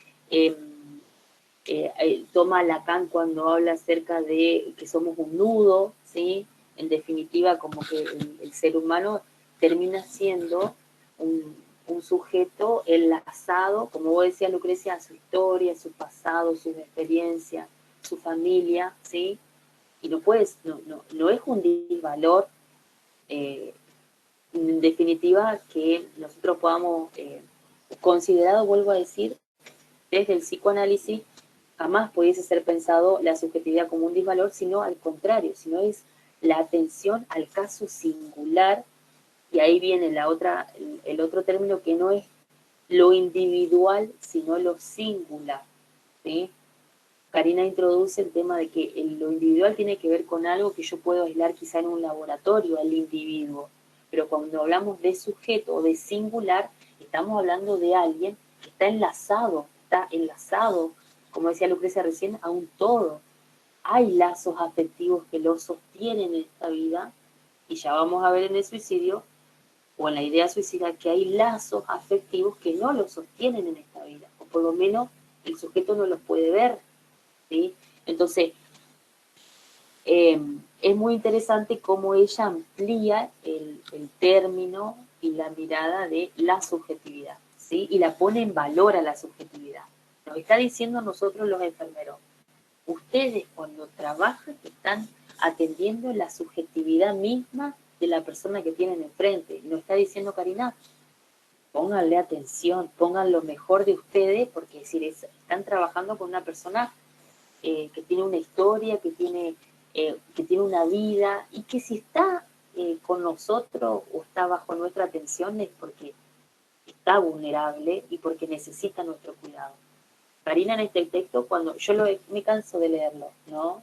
toma Lacan cuando habla acerca de que somos un nudo, ¿sí? En definitiva, como que el ser humano termina siendo un sujeto enlazado, como vos decías, Lucrecia, a su historia, a su pasado, sus experiencias, su familia, ¿sí? Y no es un disvalor, en definitiva, que nosotros podamos considerado, vuelvo a decir, desde el psicoanálisis, jamás pudiese ser pensado la subjetividad como un disvalor, sino al contrario, sino es la atención al caso singular, y ahí viene el otro término que no es lo individual, sino lo singular, ¿sí? Karina introduce el tema de que lo individual tiene que ver con algo que yo puedo aislar quizá en un laboratorio, al individuo, pero cuando hablamos de sujeto o de singular, estamos hablando de alguien que está enlazado, como decía Lucrecia recién, a un todo. Hay lazos afectivos que lo sostienen en esta vida, y ya vamos a ver en el suicidio, o en la idea suicida, que hay lazos afectivos que no lo sostienen en esta vida, o por lo menos el sujeto no los puede ver, ¿sí? Entonces, es muy interesante cómo ella amplía el término y la mirada de la subjetividad, ¿sí? Y la pone en valor a la subjetividad. Nos está diciendo a nosotros los enfermeros, ustedes cuando trabajan están atendiendo la subjetividad misma de la persona que tienen enfrente. Y nos está diciendo Karina, pónganle atención, pongan lo mejor de ustedes, porque es decir, están trabajando con una persona que tiene una historia, que tiene una vida, y que si está con nosotros o está bajo nuestra atención es porque está vulnerable y porque necesita nuestro cuidado. Karina en este texto, cuando yo me canso de leerlo, ¿no?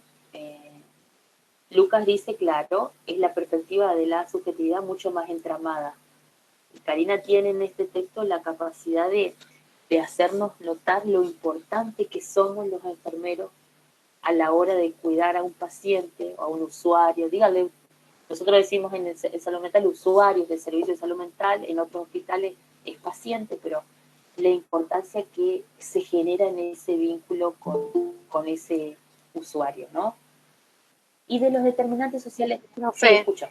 Lucas dice, claro, es la perspectiva de la subjetividad mucho más entramada. Y Karina tiene en este texto la capacidad de hacernos notar lo importante que somos los enfermeros a la hora de cuidar a un paciente o a un usuario. Dígale, nosotros decimos en salud mental usuarios del servicio de salud mental, en otros hospitales es paciente, pero la importancia que se genera en ese vínculo con ese usuario, ¿no? Y de los determinantes sociales, no sé, escucho.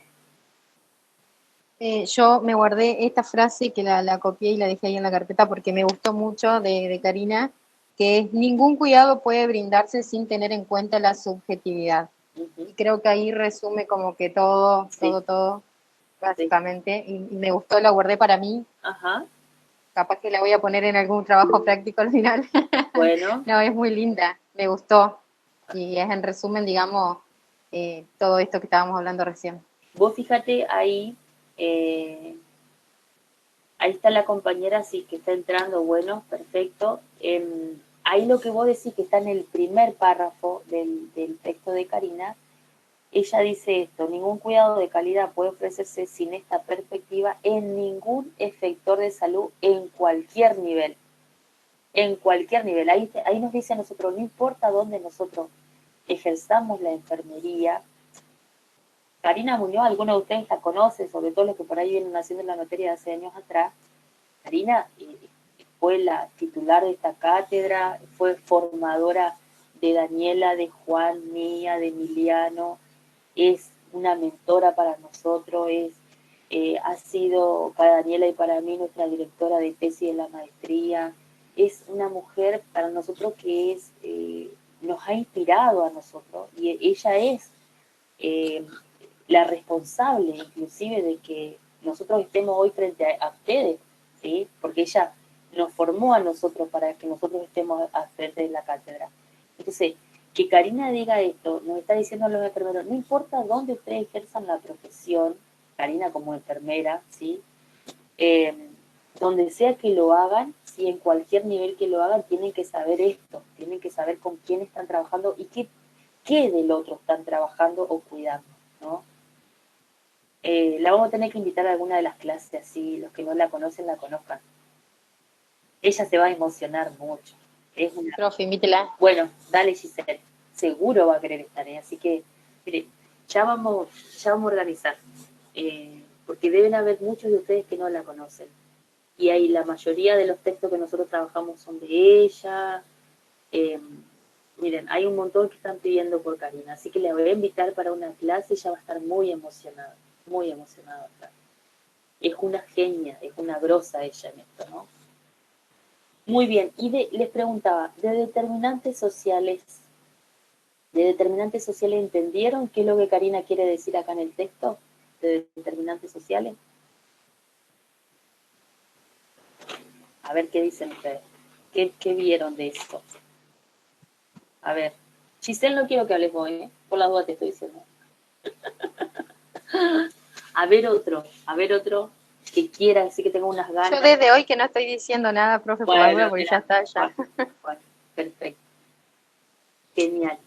Yo me guardé esta frase que la copié y la dejé ahí en la carpeta porque me gustó mucho de Karina, que es: ningún cuidado puede brindarse sin tener en cuenta la subjetividad. Y creo que ahí resume como que todo, básicamente, y me gustó, la guardé para mí. Ajá. Capaz que la voy a poner en algún trabajo práctico al final. Bueno. No, es muy linda, me gustó. Y es en resumen, digamos, todo esto que estábamos hablando recién. Vos fíjate ahí, ahí está la compañera, sí, que está entrando, bueno, perfecto. Ahí lo que vos decís que está en el primer párrafo del texto de Karina, ella dice esto: ningún cuidado de calidad puede ofrecerse sin esta perspectiva en ningún efector de salud en cualquier nivel. En cualquier nivel. Ahí nos dice a nosotros, no importa dónde nosotros ejerzamos la enfermería. Karina Muñoz, algunos de ustedes la conocen, sobre todo los que por ahí vienen haciendo la materia de hace años atrás. Karina fue la titular de esta cátedra, fue formadora de Daniela, de Juan, mía, de Emiliano, es una mentora para nosotros, ha sido para Daniela y para mí nuestra directora de tesis de la maestría, es una mujer para nosotros que nos ha inspirado a nosotros, y ella es la responsable inclusive de que nosotros estemos hoy frente a ustedes, ¿sí? Porque ella nos formó a nosotros para que nosotros estemos al frente de la cátedra. Entonces, que Karina diga esto, nos está diciendo a los enfermeros, no importa dónde ustedes ejerzan la profesión, Karina como enfermera, ¿sí? Donde sea que lo hagan, ¿sí? En cualquier nivel que lo hagan, tienen que saber esto, tienen que saber con quién están trabajando y qué del otro están trabajando o cuidando, ¿no? La vamos a tener que invitar a alguna de las clases, así los que no la conocen la conozcan. Ella se va a emocionar mucho. Es una... Profe, invítela. Bueno, dale Giselle, seguro va a querer estar, ¿eh? Así que, mire, ya vamos a organizar, porque deben haber muchos de ustedes que no la conocen. Y ahí la mayoría de los textos que nosotros trabajamos son de ella. Miren, hay un montón que están pidiendo por Karina, así que la voy a invitar para una clase y ella va a estar muy emocionada. Muy emocionada. Es una genia, es una grosa ella en esto, ¿no? Muy bien, y les preguntaba, ¿de determinantes sociales entendieron qué es lo que Karina quiere decir acá en el texto? ¿De determinantes sociales? A ver qué dicen ustedes. ¿Qué vieron de esto? A ver, Giselle, no quiero que hables vos, ¿eh? Por la duda te estoy diciendo. A ver otro que quiera, así que tenga unas ganas. Yo desde hoy que no estoy diciendo nada, profe, por la duda, porque ya está, ya. Bueno, perfecto. Genial.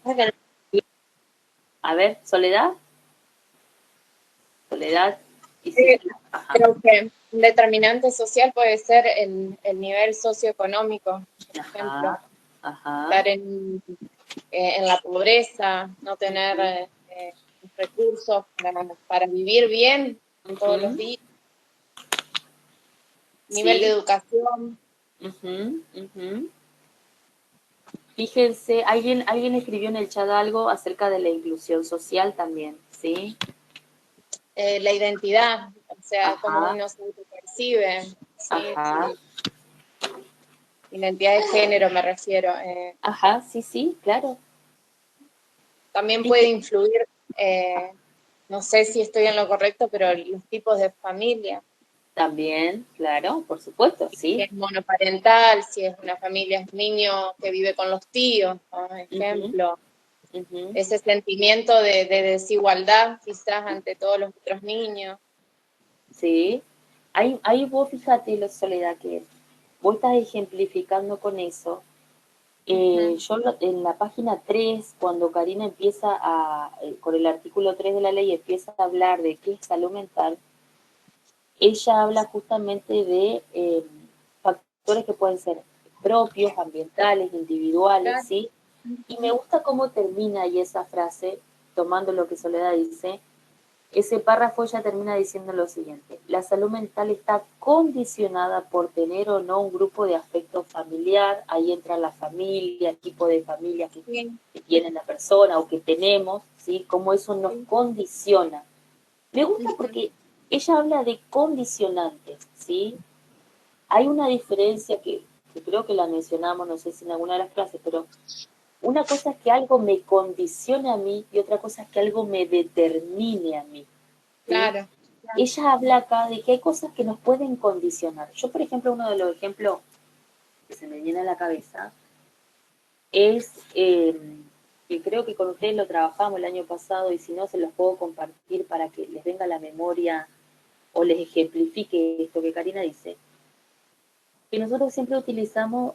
A ver, Soledad. Y creo que un determinante social puede ser el nivel socioeconómico, por ejemplo. Estar en la pobreza, no tener recursos para vivir bien todos los días. Nivel de educación. Fíjense, alguien escribió en el chat algo acerca de la inclusión social también, ¿sí? La identidad, o sea, cómo uno se percibe. ¿Sí? Identidad de género me refiero. Sí, claro. También puede influir, no sé si estoy en lo correcto, pero los tipos de familia. También, claro, por supuesto, sí. Si es monoparental, si es una familia, es niño que vive con los tíos, por ejemplo. Ese sentimiento de desigualdad quizás ante todos los otros niños. Sí. Ahí vos fíjate, Soledad, que vos estás ejemplificando con eso. Yo en la página 3, cuando Karina empieza con el artículo 3 de la ley, empieza a hablar de qué es salud mental, ella habla justamente de factores que pueden ser propios, ambientales, individuales, ¿sí? Y me gusta cómo termina ahí esa frase, tomando lo que Soledad dice. Ese párrafo ya termina diciendo lo siguiente: la salud mental está condicionada por tener o no un grupo de afecto familiar, ahí entra la familia, el tipo de familia que tiene la persona o que tenemos, ¿sí? Cómo eso nos condiciona. Me gusta porque ella habla de condicionantes, ¿sí? Hay una diferencia que creo que la mencionamos, no sé si en alguna de las clases, pero una cosa es que algo me condicione a mí y otra cosa es que algo me determine a mí. ¿Sí? Claro. Ella habla acá de que hay cosas que nos pueden condicionar. Yo, por ejemplo, uno de los ejemplos que se me viene a la cabeza es, que creo que con ustedes lo trabajamos el año pasado y si no se los puedo compartir para que les venga a la memoria o les ejemplifique esto que Karina dice, que nosotros siempre utilizamos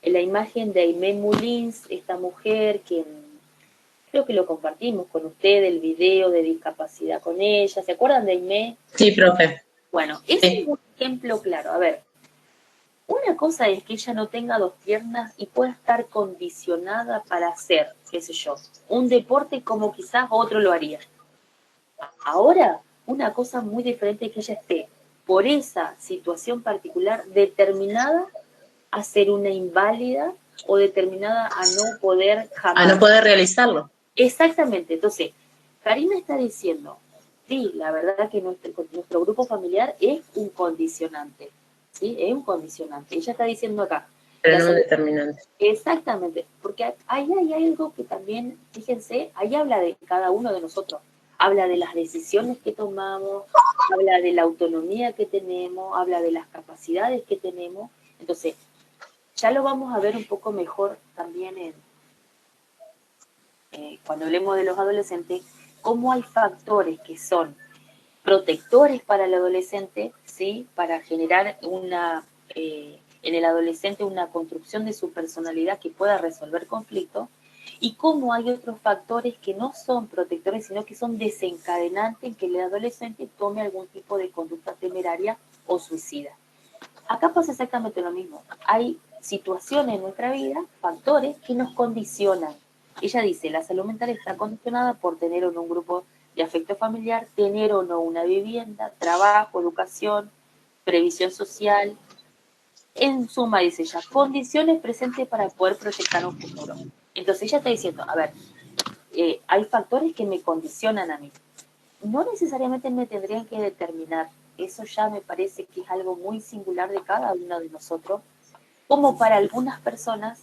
la imagen de Aimé Moulins, esta mujer que creo que lo compartimos con usted, el video de discapacidad con ella. ¿Se acuerdan de Aimé? Sí, profe. Bueno, ese es un ejemplo claro. A ver, un una cosa es que ella no tenga 2 piernas y pueda estar condicionada para hacer, qué sé yo, un deporte como quizás otro lo haría. Ahora, una cosa muy diferente es que ella esté, por esa situación particular, determinada a ser una inválida o determinada a no poder jamás. A no poder realizarlo. Exactamente. Entonces, Karina está diciendo, sí, la verdad que nuestro grupo familiar es un condicionante. ¿Sí? Es un condicionante. Ella está diciendo acá. Pero no un determinante. Exactamente, porque ahí hay algo que también, fíjense, ahí habla de cada uno de nosotros. Habla de las decisiones que tomamos, habla de la autonomía que tenemos, habla de las capacidades que tenemos. Entonces, ya lo vamos a ver un poco mejor también cuando hablemos de los adolescentes, cómo hay factores que son protectores para el adolescente, ¿sí? Para generar en el adolescente una construcción de su personalidad que pueda resolver conflictos, y cómo hay otros factores que no son protectores, sino que son desencadenantes en que el adolescente tome algún tipo de conducta temeraria o suicida. Acá pasa exactamente lo mismo. Hay situaciones en nuestra vida, factores que nos condicionan. Ella dice, la salud mental está condicionada por tener o no un grupo de afecto familiar, tener o no una vivienda, trabajo, educación, previsión social. En suma, dice ella, condiciones presentes para poder proyectar un futuro. Entonces ella está diciendo, a ver, hay factores que me condicionan a mí. No necesariamente me tendrían que determinar. Eso ya me parece que es algo muy singular de cada uno de nosotros. Como para algunas personas,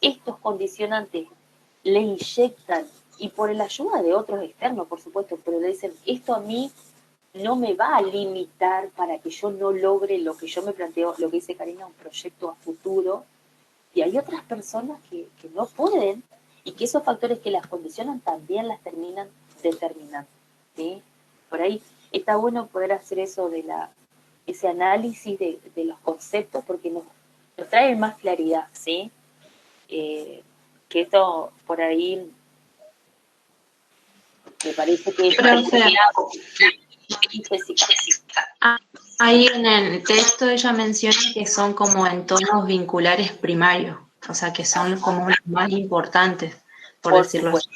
estos condicionantes le inyectan, y por la ayuda de otros externos, por supuesto, pero le dicen, esto a mí no me va a limitar para que yo no logre lo que yo me planteo, lo que dice Karina, un proyecto a futuro. Y hay otras personas que no pueden, y que esos factores que las condicionan también las terminan determinando, ¿sí? Por ahí está bueno poder hacer eso de ese análisis de los conceptos, porque nos trae más claridad, ¿sí? Que esto por ahí me parece que es ahí en el texto ella menciona que son como entornos vinculares primarios, o sea que son como los más importantes, por decirlo así.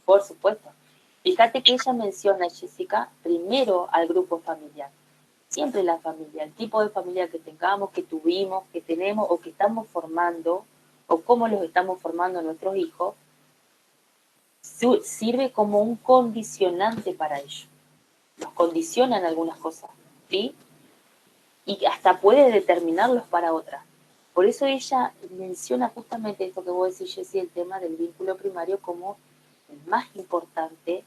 Por supuesto. Fíjate que ella menciona, Jessica, primero al grupo familiar. Siempre la familia, el tipo de familia que tengamos, que tuvimos, que tenemos o que estamos formando, o cómo los estamos formando a nuestros hijos, sirve como un condicionante para ellos. Los condicionan algunas cosas, ¿sí? Y hasta puede determinarlos para otras. Por eso ella menciona justamente esto que vos decís, Jessy, el tema del vínculo primario como el más importante.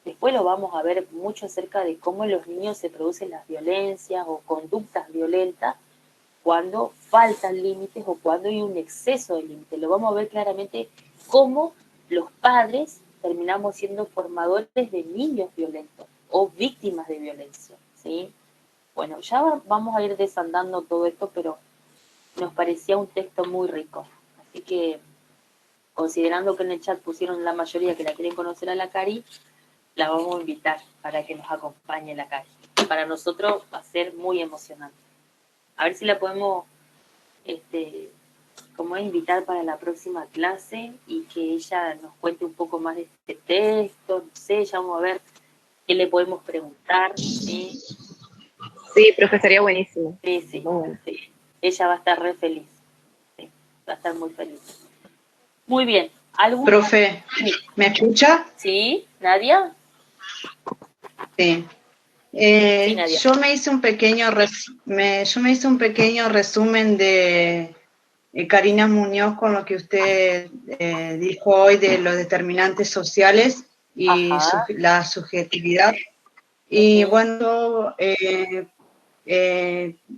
Después lo vamos a ver mucho acerca de cómo en los niños se producen las violencias o conductas violentas cuando faltan límites o cuando hay un exceso de límites. Lo vamos a ver claramente cómo los padres terminamos siendo formadores de niños violentos o víctimas de violencia, ¿sí? Bueno, ya vamos a ir desandando todo esto, pero nos parecía un texto muy rico. Así que, considerando que en el chat pusieron la mayoría que la quieren conocer a la Cari, la vamos a invitar para que nos acompañe la Cari. Para nosotros va a ser muy emocionante. A ver si la podemos como invitar para la próxima clase y que ella nos cuente un poco más de este texto, no sé, ya vamos a ver qué le podemos preguntar. ¿Sí? Sí, profe, estaría buenísimo. Sí. Ella va a estar re feliz. Sí, va a estar muy feliz. Muy bien. Profe, ¿me escucha? Sí, ¿Nadia? Sí. Nadia. Yo me hice un pequeño resumen de Karina Muñoz con lo que usted dijo hoy de los determinantes sociales y la subjetividad. Y bueno,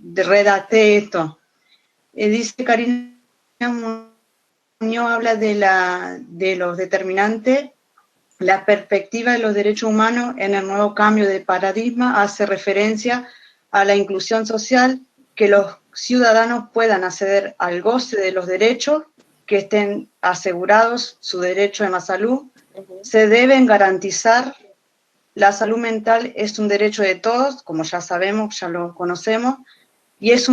redacté esto. Dice Karina Muñoz, habla de los determinantes. La perspectiva de los derechos humanos en el nuevo cambio de paradigma hace referencia a la inclusión social, que los ciudadanos puedan acceder al goce de los derechos, que estén asegurados su derecho a la salud. Se deben garantizar. La salud mental es un derecho de todos, como ya sabemos, ya lo conocemos, y es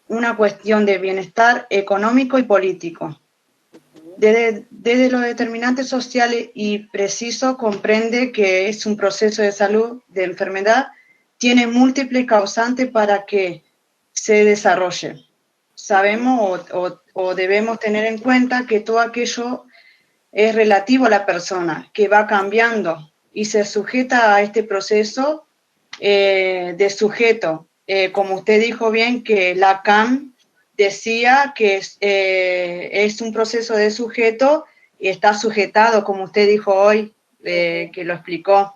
una cuestión de bienestar económico y político. Desde los determinantes sociales y precisos comprende que es un proceso de salud, de enfermedad, tiene múltiples causantes para que se desarrolle. Sabemos o debemos tener en cuenta que todo aquello es relativo a la persona, que va cambiando y se sujeta a este proceso de sujeto. Como usted dijo bien, que Lacan decía que es un proceso de sujeto y está sujetado, como usted dijo hoy, que lo explicó.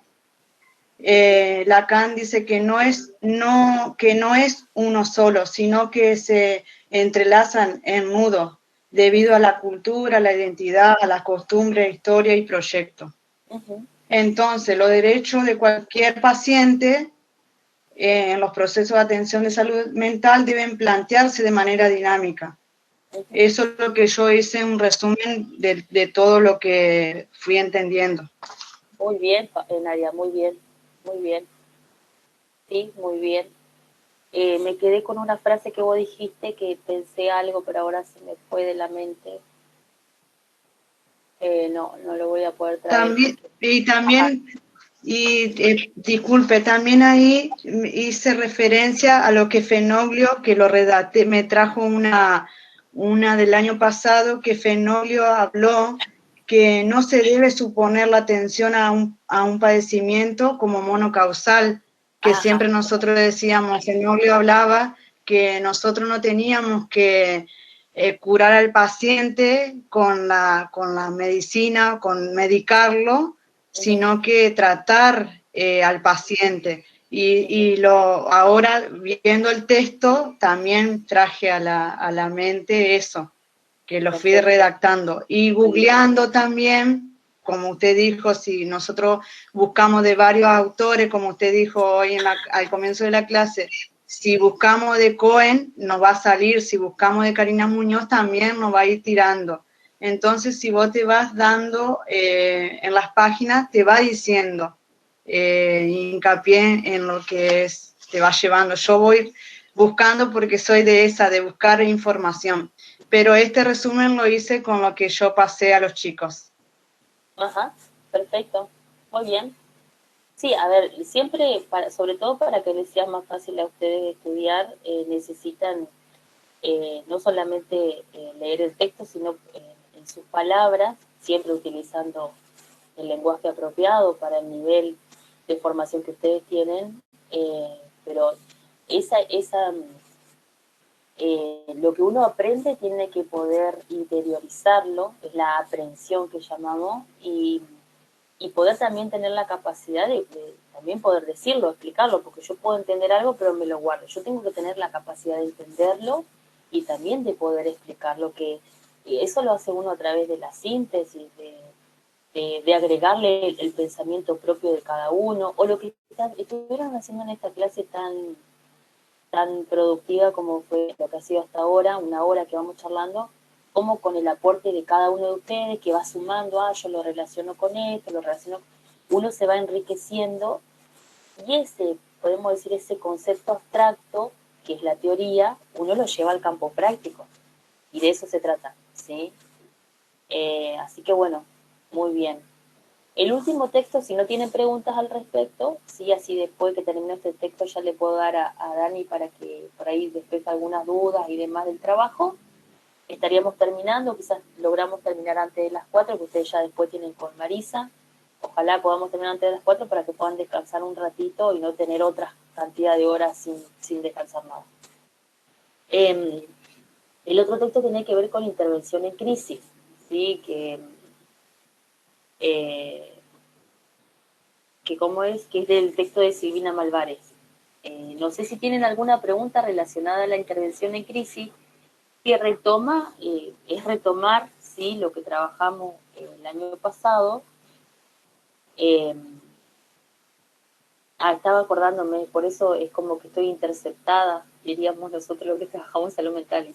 Lacan dice que no es uno solo, sino que se entrelazan en nudo debido a la cultura, a la identidad, a la costumbre, historia y proyecto. Entonces, los derechos de cualquier paciente en los procesos de atención de salud mental deben plantearse de manera dinámica. Eso es lo que yo hice, un resumen de todo lo que fui entendiendo. Muy bien, Nadia, muy bien, muy bien. Sí, muy bien. Me quedé con una frase que vos dijiste que pensé algo, pero ahora se me fue de la mente. No lo voy a poder traer. Disculpe, también ahí hice referencia a lo que Fenoglio, que lo redacté, me trajo una del año pasado, que Fenoglio habló que no se debe suponer la atención a un padecimiento como monocausal, que siempre nosotros decíamos. Fenoglio hablaba que nosotros no teníamos que curar al paciente con la medicina, con medicarlo, sino que tratar al paciente. Ahora, viendo el texto, también traje a la mente eso, que lo fui redactando. Y googleando también, como usted dijo, si nosotros buscamos de varios autores, como usted dijo hoy al comienzo de la clase, si buscamos de Cohen, nos va a salir, si buscamos de Karina Muñoz, también nos va a ir tirando. Entonces, si vos te vas dando en las páginas, te va diciendo hincapié en lo que te va llevando. Yo voy buscando porque soy de buscar información. Pero este resumen lo hice con lo que yo pasé a los chicos. Ajá, perfecto. Muy bien. Sí, a ver, siempre, sobre todo para que les sea más fácil a ustedes estudiar, necesitan no solamente leer el texto, sino en sus palabras, siempre utilizando el lenguaje apropiado para el nivel de formación que ustedes tienen, pero lo que uno aprende tiene que poder interiorizarlo, es la aprehensión que llamamos, y poder también tener la capacidad de también poder decirlo, explicarlo, porque yo puedo entender algo, pero me lo guardo. Yo tengo que tener la capacidad de entenderlo y también de poder explicarlo, y eso lo hace uno a través de la síntesis, de agregarle el pensamiento propio de cada uno, o lo que estuvieron haciendo en esta clase tan productiva como fue lo que ha sido hasta ahora, una hora que vamos charlando, como con el aporte de cada uno de ustedes que va sumando, yo lo relaciono con esto, uno se va enriqueciendo, y podemos decir, ese concepto abstracto, que es la teoría, uno lo lleva al campo práctico, y de eso se trata, ¿sí? Así que bueno, muy bien. El último texto, si no tienen preguntas al respecto, sí, así después que termine este texto ya le puedo dar a Dani para que por ahí después algunas dudas y demás del trabajo. Estaríamos terminando, quizás logramos terminar antes de las 4, que ustedes ya después tienen con Marisa. Ojalá podamos terminar antes de las 4 para que puedan descansar un ratito y no tener otra cantidad de horas sin descansar nada. El otro texto tiene que ver con intervención en crisis, ¿sí? Que es del texto de Silvina Malvares. No sé si tienen alguna pregunta relacionada a la intervención en crisis, que es retomar, ¿sí?, lo que trabajamos el año pasado. Estaba acordándome, por eso es como que estoy interceptada, diríamos nosotros los que trabajamos en salud mental,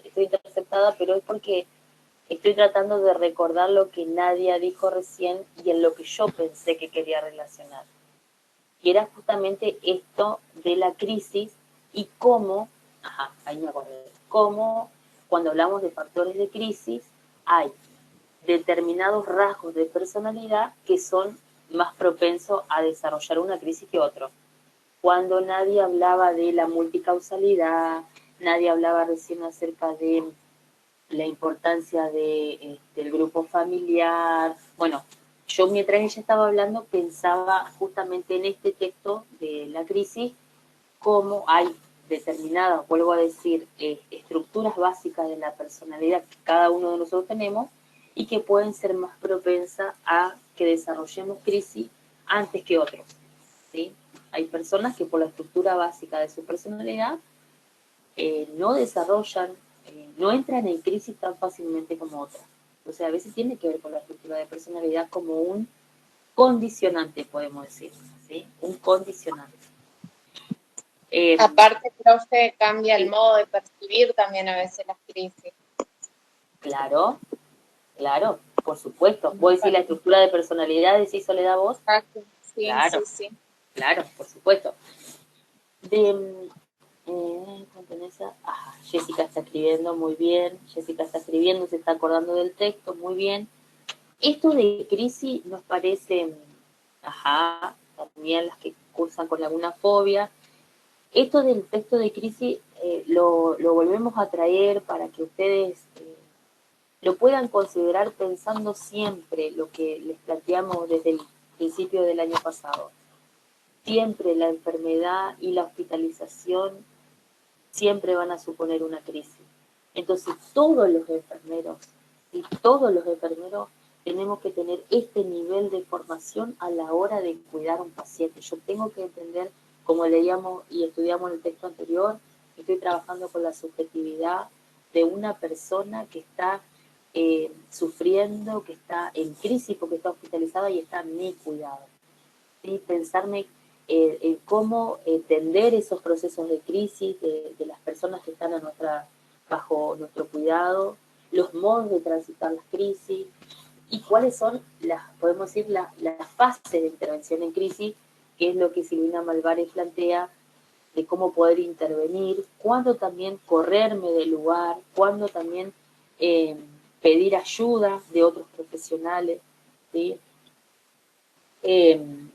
estoy interceptada, pero es porque estoy tratando de recordar lo que Nadia dijo recién y en lo que yo pensé que quería relacionar. Y era justamente esto de la crisis y cómo Ahí me acordé. Como cuando hablamos de factores de crisis, hay determinados rasgos de personalidad que son más propensos a desarrollar una crisis que otros. Cuando nadie hablaba de la multicausalidad, nadie hablaba recién acerca de la importancia del grupo familiar. Bueno, yo mientras ella estaba hablando pensaba justamente en este texto de la crisis, cómo hay determinadas, vuelvo a decir, estructuras básicas de la personalidad que cada uno de nosotros tenemos y que pueden ser más propensas a que desarrollemos crisis antes que otros, ¿sí? Hay personas que por la estructura básica de su personalidad no desarrollan, no entran en crisis tan fácilmente como otras. O sea, a veces tiene que ver con la estructura de personalidad como un condicionante, podemos decir, ¿sí? Un condicionante. Aparte, profe, cambia el modo de percibir también a veces las crisis. Claro, claro, por supuesto. ¿Vos decís la estructura de personalidad, decís Soledad vos? Exacto, sí, claro, sí. Claro, por supuesto. Jessica está escribiendo muy bien, Jessica está escribiendo, se está acordando del texto, muy bien. Esto de crisis nos parece, también las que cursan con alguna fobia. Esto del texto de crisis lo volvemos a traer para que ustedes lo puedan considerar pensando siempre lo que les planteamos desde el principio del año pasado. Siempre la enfermedad y la hospitalización siempre van a suponer una crisis. Entonces todos los enfermeros tenemos que tener este nivel de formación a la hora de cuidar a un paciente. Yo tengo que entender, como leíamos y estudiamos en el texto anterior, estoy trabajando con la subjetividad de una persona que está sufriendo, que está en crisis porque está hospitalizada y está en mi cuidado. ¿Sí? Pensarme en cómo entender esos procesos de crisis de las personas que están bajo nuestro cuidado, los modos de transitar las crisis y cuáles son podemos decir, las fases de intervención en crisis, que es lo que Silvina Malvarez plantea, de cómo poder intervenir, cuándo también correrme del lugar, cuándo también pedir ayuda de otros profesionales, ¿sí?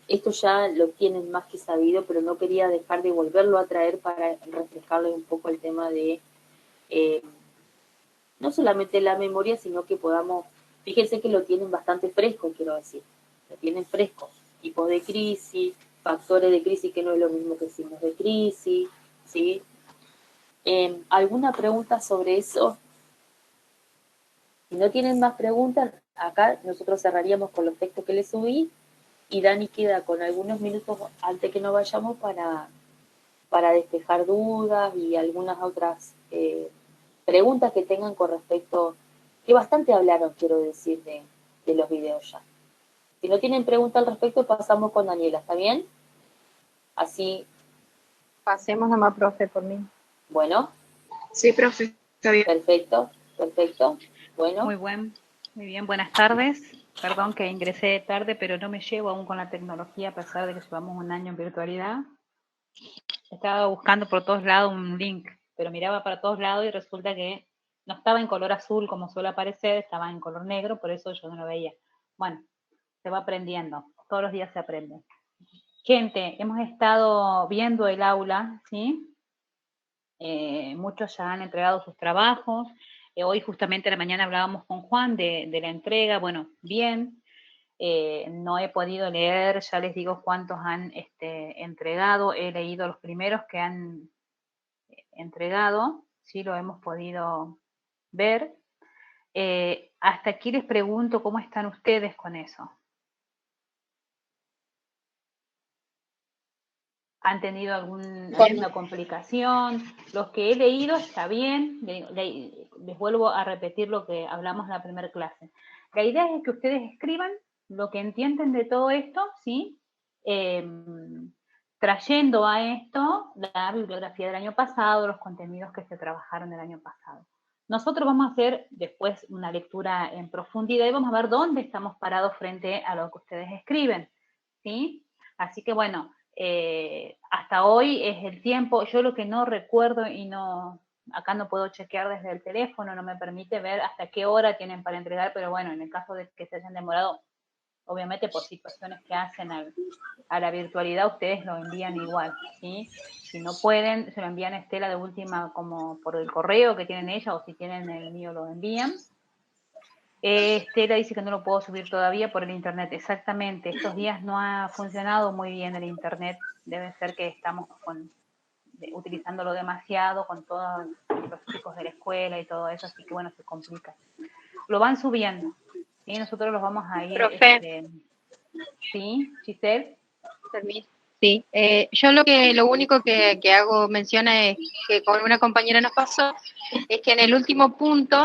Esto ya lo tienen más que sabido, pero no quería dejar de volverlo a traer para reflejarles un poco el tema de no solamente la memoria, sino que podamos, fíjense que lo tienen bastante fresco, quiero decir, lo tienen fresco, tipos de crisis, factores de crisis que no es lo mismo que signos de crisis, ¿sí? ¿Alguna pregunta sobre eso? Si no tienen más preguntas, acá nosotros cerraríamos con los textos que les subí y Dani queda con algunos minutos antes que nos vayamos para despejar dudas y algunas otras preguntas que tengan con respecto, que bastante hablaron, quiero decir, de los videos ya. Si no tienen pregunta al respecto, pasamos con Daniela, ¿está bien? Así. Pasemos nomás, profe, por mí. Bueno. Sí, profe, está bien. Perfecto. Bueno. Muy bien, buenas tardes. Perdón que ingresé tarde, pero no me llevo aún con la tecnología, a pesar de que llevamos un año en virtualidad. Estaba buscando por todos lados un link, pero miraba para todos lados y resulta que no estaba en color azul como suele aparecer, estaba en color negro, por eso yo no lo veía. Bueno, se va aprendiendo, todos los días se aprende. Gente, hemos estado viendo el aula, ¿sí? Muchos ya han entregado sus trabajos. Hoy justamente a la mañana hablábamos con Juan de la entrega. Bueno, bien. No he podido leer, ya les digo cuántos han entregado. He leído los primeros que han entregado, sí lo hemos podido ver. Hasta aquí les pregunto cómo están ustedes con eso. ¿Han tenido alguna complicación? Los que he leído está bien. Les vuelvo a repetir lo que hablamos en la primera clase. La idea es que ustedes escriban lo que entienden de todo esto, ¿sí? Trayendo a esto la bibliografía del año pasado, los contenidos que se trabajaron el año pasado. Nosotros vamos a hacer después una lectura en profundidad y vamos a ver dónde estamos parados frente a lo que ustedes escriben, ¿sí? Así que bueno, hasta hoy es el tiempo. Yo lo que no recuerdo y no, acá no puedo chequear desde el teléfono, no me permite ver hasta qué hora tienen para entregar, pero bueno, en el caso de que se hayan demorado, obviamente por situaciones que hacen a la virtualidad, ustedes lo envían igual, ¿sí? Si no pueden, se lo envían a Estela de última como por el correo que tienen ella, o si tienen el mío lo envían. Estela dice que no lo puedo subir todavía por el internet. Exactamente, estos días no ha funcionado muy bien el internet, debe ser que estamos utilizándolo demasiado con todos los chicos de la escuela y todo eso, así que bueno, se complica. Lo van subiendo, ¿sí? Nosotros los vamos a ir... Profe. ¿Sí, Giselle? Permiso. Sí, yo lo único que hago mención es que con una compañera nos pasó, es que en el último punto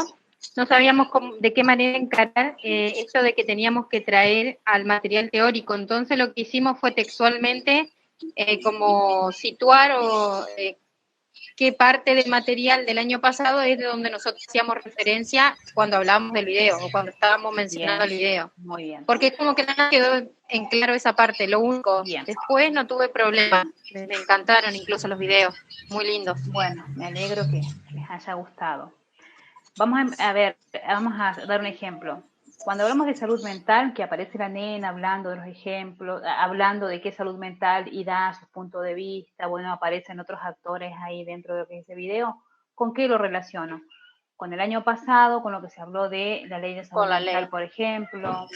no sabíamos de qué manera encarar esto de que teníamos que traer al material teórico. Entonces lo que hicimos fue textualmente como situar o qué parte del material del año pasado es de donde nosotros hacíamos referencia cuando hablábamos del video o cuando estábamos mencionando el video. Muy bien. Porque es como que no nos quedó en claro esa parte, lo único. Bien. Después no tuve problema, me encantaron incluso los videos, muy lindos. Bueno, me alegro que les haya gustado. Vamos a ver, vamos a dar un ejemplo. Cuando hablamos de salud mental, que aparece la nena hablando de los ejemplos, hablando de qué es salud mental y da su punto de vista, bueno, aparecen otros actores ahí dentro de lo que es ese video, ¿con qué lo relaciono? Con el año pasado, con lo que se habló de la ley de salud mental, por ejemplo.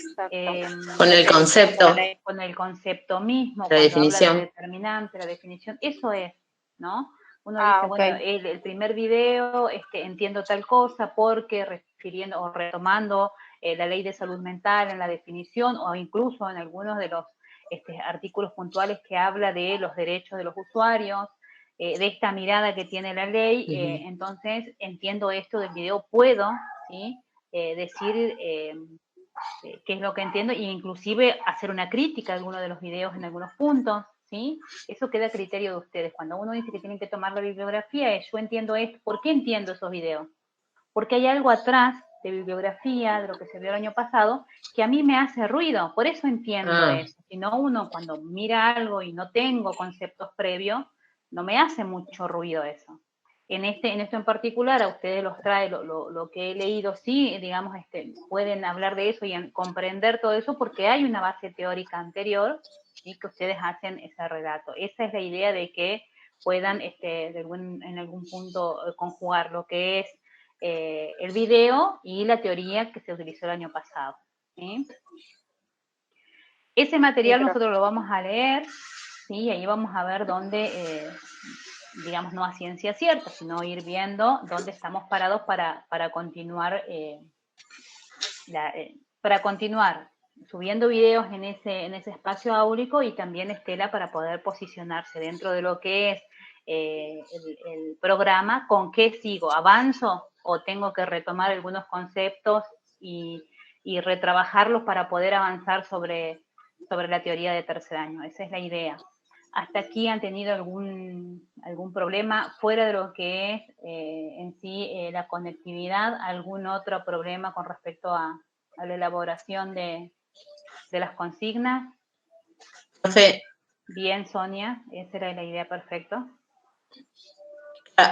Con el concepto. Con el concepto mismo, La cuando definición. habla de determinante, la definición, eso es, ¿no? Uno dice, bueno, el primer video, entiendo tal cosa porque refiriendo o retomando la ley de salud mental en la definición o incluso en algunos de los artículos puntuales que habla de los derechos de los usuarios, de esta mirada que tiene la ley, entonces entiendo esto del video, puedo, ¿sí? Decir qué es lo que entiendo e inclusive hacer una crítica a alguno de los videos en algunos puntos, ¿sí? Eso queda a criterio de ustedes. Cuando uno dice que tienen que tomar la bibliografía, yo entiendo esto. ¿Por qué entiendo esos videos? Porque hay algo atrás de bibliografía, de lo que se vio el año pasado, que a mí me hace ruido. Por eso entiendo eso. Si no, uno cuando mira algo y no tengo conceptos previos, no me hace mucho ruido eso. En esto en particular, a ustedes los trae lo que he leído, sí, digamos, pueden hablar de eso y comprender todo eso porque hay una base teórica anterior, ¿sí? Que ustedes hacen ese relato. Esa es la idea de que puedan en algún punto conjugar lo que es el video y la teoría que se utilizó el año pasado, ¿sí? Ese material nosotros lo vamos a leer, ¿sí? Ahí vamos a ver dónde, digamos, no a ciencia cierta, sino ir viendo dónde estamos parados para continuar, para continuar subiendo videos en ese espacio áurico y también Estela para poder posicionarse dentro de lo que es el programa, con qué sigo, avanzo o tengo que retomar algunos conceptos y retrabajarlos para poder avanzar sobre la teoría de tercer año. Esa es la idea. ¿Hasta aquí han tenido algún problema fuera de lo que es en sí la conectividad? ¿Algún otro problema con respecto a la elaboración de las consignas? Profe. Bien, Sonia, esa era la idea, perfecto.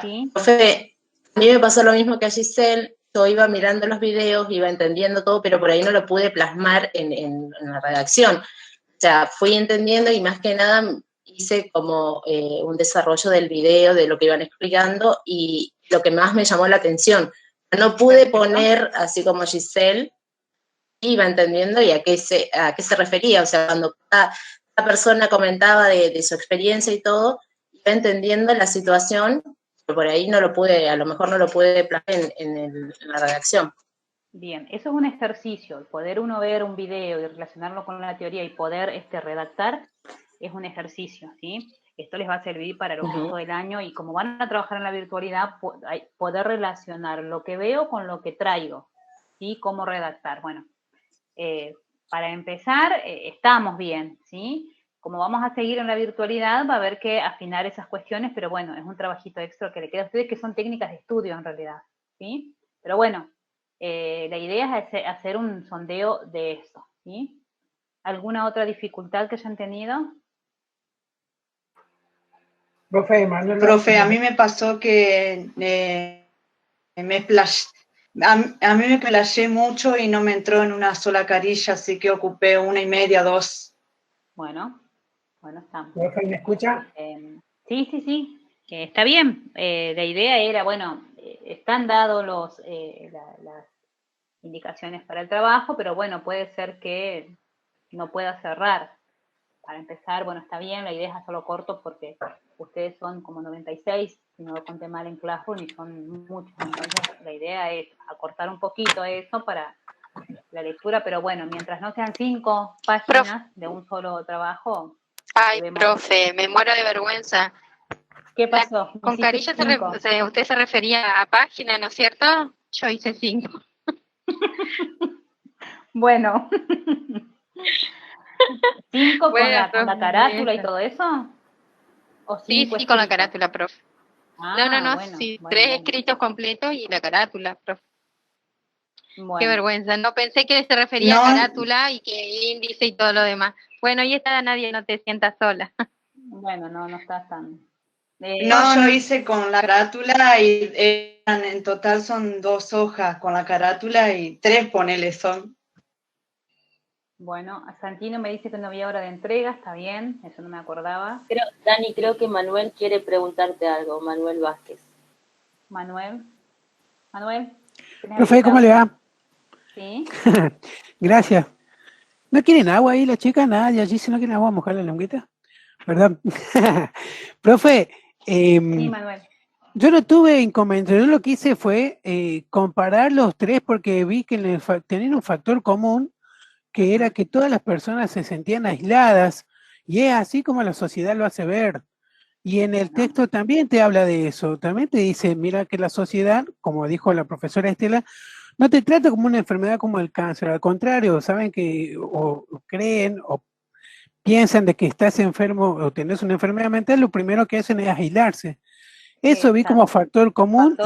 ¿Sí? Profe, a mí me pasó lo mismo que a Giselle. Yo iba mirando los videos, iba entendiendo todo, pero por ahí no lo pude plasmar en la redacción. O sea, fui entendiendo y más que nada hice como un desarrollo del video, de lo que iban explicando, y lo que más me llamó la atención. No pude poner, así como Giselle, iba entendiendo y a qué se refería. O sea, cuando cada persona comentaba de su experiencia y todo, iba entendiendo la situación, pero por ahí no lo pude, a lo mejor no lo pude plasmar en la redacción. Bien, eso es un ejercicio, el poder uno ver un video y relacionarlo con la teoría y poder redactar es un ejercicio, ¿sí? Esto les va a servir para el resto del año y como van a trabajar en la virtualidad, poder relacionar lo que veo con lo que traigo, ¿sí? Cómo redactar. Bueno, para empezar, estamos bien, ¿sí? Como vamos a seguir en la virtualidad, va a haber que afinar esas cuestiones, pero bueno, es un trabajito extra que le queda a ustedes, que son técnicas de estudio en realidad, ¿sí? Pero bueno, la idea es hacer un sondeo de esto, ¿sí? ¿Alguna otra dificultad que hayan tenido? Profe, Manuel. Profe, a mí me pasó que a mí me playé mucho y no me entró en una sola carilla, así que ocupé 1,5, 2. Bueno, estamos. Profe, ¿me escucha? Sí, que está bien. La idea era, bueno, están dados las indicaciones para el trabajo, pero bueno, puede ser que no pueda cerrar. Para empezar, bueno, está bien, la idea es hacerlo corto porque ustedes son como 96, si no lo conté mal en Classroom, y son muchos. Entonces, la idea es acortar un poquito eso para la lectura, pero bueno, mientras no sean 5 páginas de un solo trabajo. Ay, profe, me muero de vergüenza. ¿Qué pasó? Con carilla usted se refería a página, ¿no es cierto? Yo hice 5. Bueno. 5 bueno, con la carátula y todo eso. ¿O sí, con la carátula, profe. No, bueno, sí, bueno, 3 escritos completos y la carátula, profe. Bueno. Qué vergüenza, no pensé que se refería a carátula y que índice y todo lo demás. Bueno, y esta nadie, no te sientas sola. Bueno, no estás tan... No, yo hice con la carátula y en total son 2 hojas con la carátula y 3 ponele son. Bueno, Santino me dice que no había hora de entrega, está bien, eso no me acordaba. Dani, creo que Manuel quiere preguntarte algo, Manuel Vázquez. Manuel. Profe, ¿cómo le va? Sí. Gracias. ¿No quieren agua ahí las chicas? Nadie allí, si no quieren agua, mojar la lengüita. ¿Verdad? Profe, sí, Manuel. Yo no tuve inconveniente, yo lo que hice fue comparar los 3 porque vi que tenían un factor común, que era que todas las personas se sentían aisladas, y es así como la sociedad lo hace ver. Y en el texto también te habla de eso, también te dice, mira que la sociedad, como dijo la profesora Estela, no te trata como una enfermedad como el cáncer, al contrario, saben que o creen o piensan de que estás enfermo o tenés una enfermedad mental, lo primero que hacen es aislarse. Eso vi como factor común,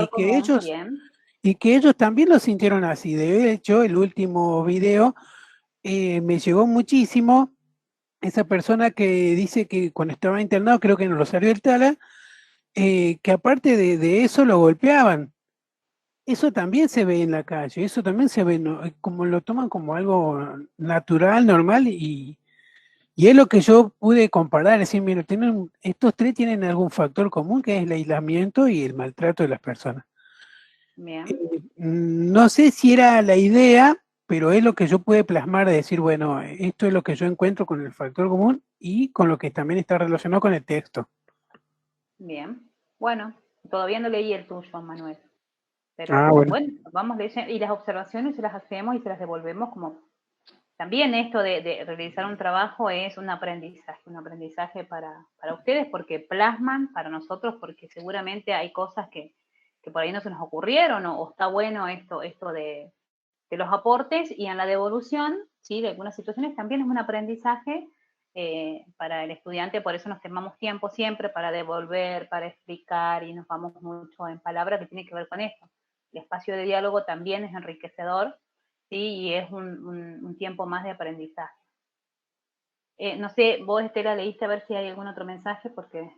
y que ellos también lo sintieron así. De hecho, el último video me llegó muchísimo esa persona que dice que cuando estaba internado, creo que en el Rosario del Tala, que aparte de eso lo golpeaban. Eso también se ve en la calle, eso también se ve, como lo toman como algo natural, normal, y es lo que yo pude comparar, es decir, mira, estos 3 tienen algún factor común, que es el aislamiento y el maltrato de las personas. Bien. No sé si era la idea, pero es lo que yo pude plasmar de decir, bueno, esto es lo que yo encuentro con el factor común y con lo que también está relacionado con el texto. Bien. Bueno, todavía no leí el tuyo, Manuel. Pero bueno, vamos leyendo, y las observaciones se las hacemos y se las devolvemos como... También esto de realizar un trabajo es un aprendizaje para ustedes, porque plasman para nosotros, porque seguramente hay cosas que por ahí no se nos ocurrieron, o está bueno esto de los aportes, y en la devolución, ¿sí? De algunas situaciones también es un aprendizaje para el estudiante, por eso nos tomamos tiempo siempre para devolver, para explicar, y nos vamos mucho en palabras que tiene que ver con esto. El espacio de diálogo también es enriquecedor, ¿sí? Y es un tiempo más de aprendizaje. No sé, vos, Estela, leíste a ver si hay algún otro mensaje, porque...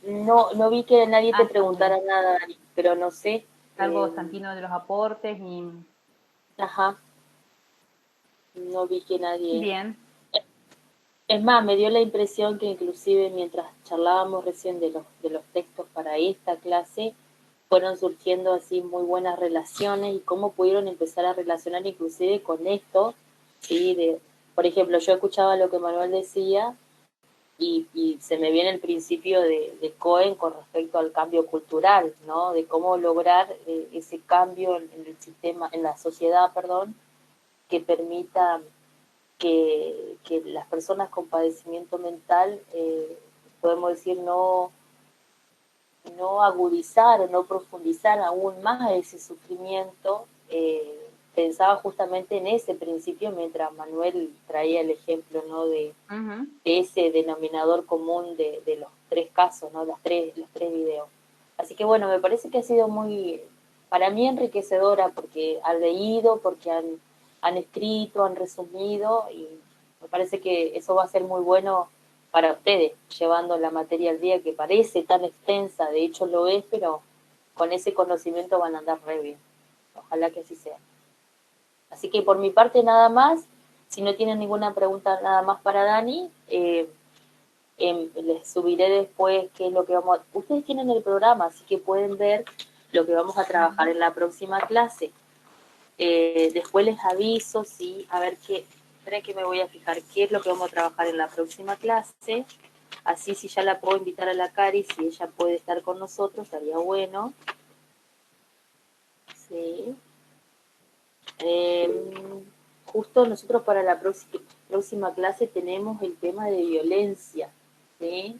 No vi que nadie te preguntara nada, Dani, pero no sé. Algo, Santino, de los aportes y... Ajá. No vi que nadie... Bien. Es más, me dio la impresión que inclusive mientras charlábamos recién de los textos para esta clase, fueron surgiendo así muy buenas relaciones y cómo pudieron empezar a relacionar inclusive con esto, ¿sí? Por ejemplo, yo escuchaba lo que Manuel decía y se me viene el principio de Cohen con respecto al cambio cultural, ¿no? De cómo lograr ese cambio en el sistema, en la sociedad, perdón, que permita que las personas con padecimiento mental, podemos decir, no agudizar o no profundizar aún más ese sufrimiento. Pensaba justamente en ese principio mientras Manuel traía el ejemplo, ¿no? de ese denominador común de los 3 casos, ¿no? los tres videos. Así que bueno, me parece que ha sido muy, para mí, enriquecedora, porque han leído, porque han escrito, han resumido, y me parece que eso va a ser muy bueno para ustedes, llevando la materia al día que parece tan extensa, de hecho lo es, pero con ese conocimiento van a andar re bien. Ojalá que así sea. Así que por mi parte nada más, si no tienen ninguna pregunta nada más para Dani, les subiré después qué es lo que vamos a... Ustedes tienen el programa, así que pueden ver lo que vamos a trabajar en la próxima clase. Después les aviso, sí, a ver qué... Esperen que me voy a fijar qué es lo que vamos a trabajar en la próxima clase. Así si ya la puedo invitar a la Cari, si ella puede estar con nosotros, estaría bueno. Sí. Justo nosotros para la próxima clase tenemos el tema de violencia. ¿Sí?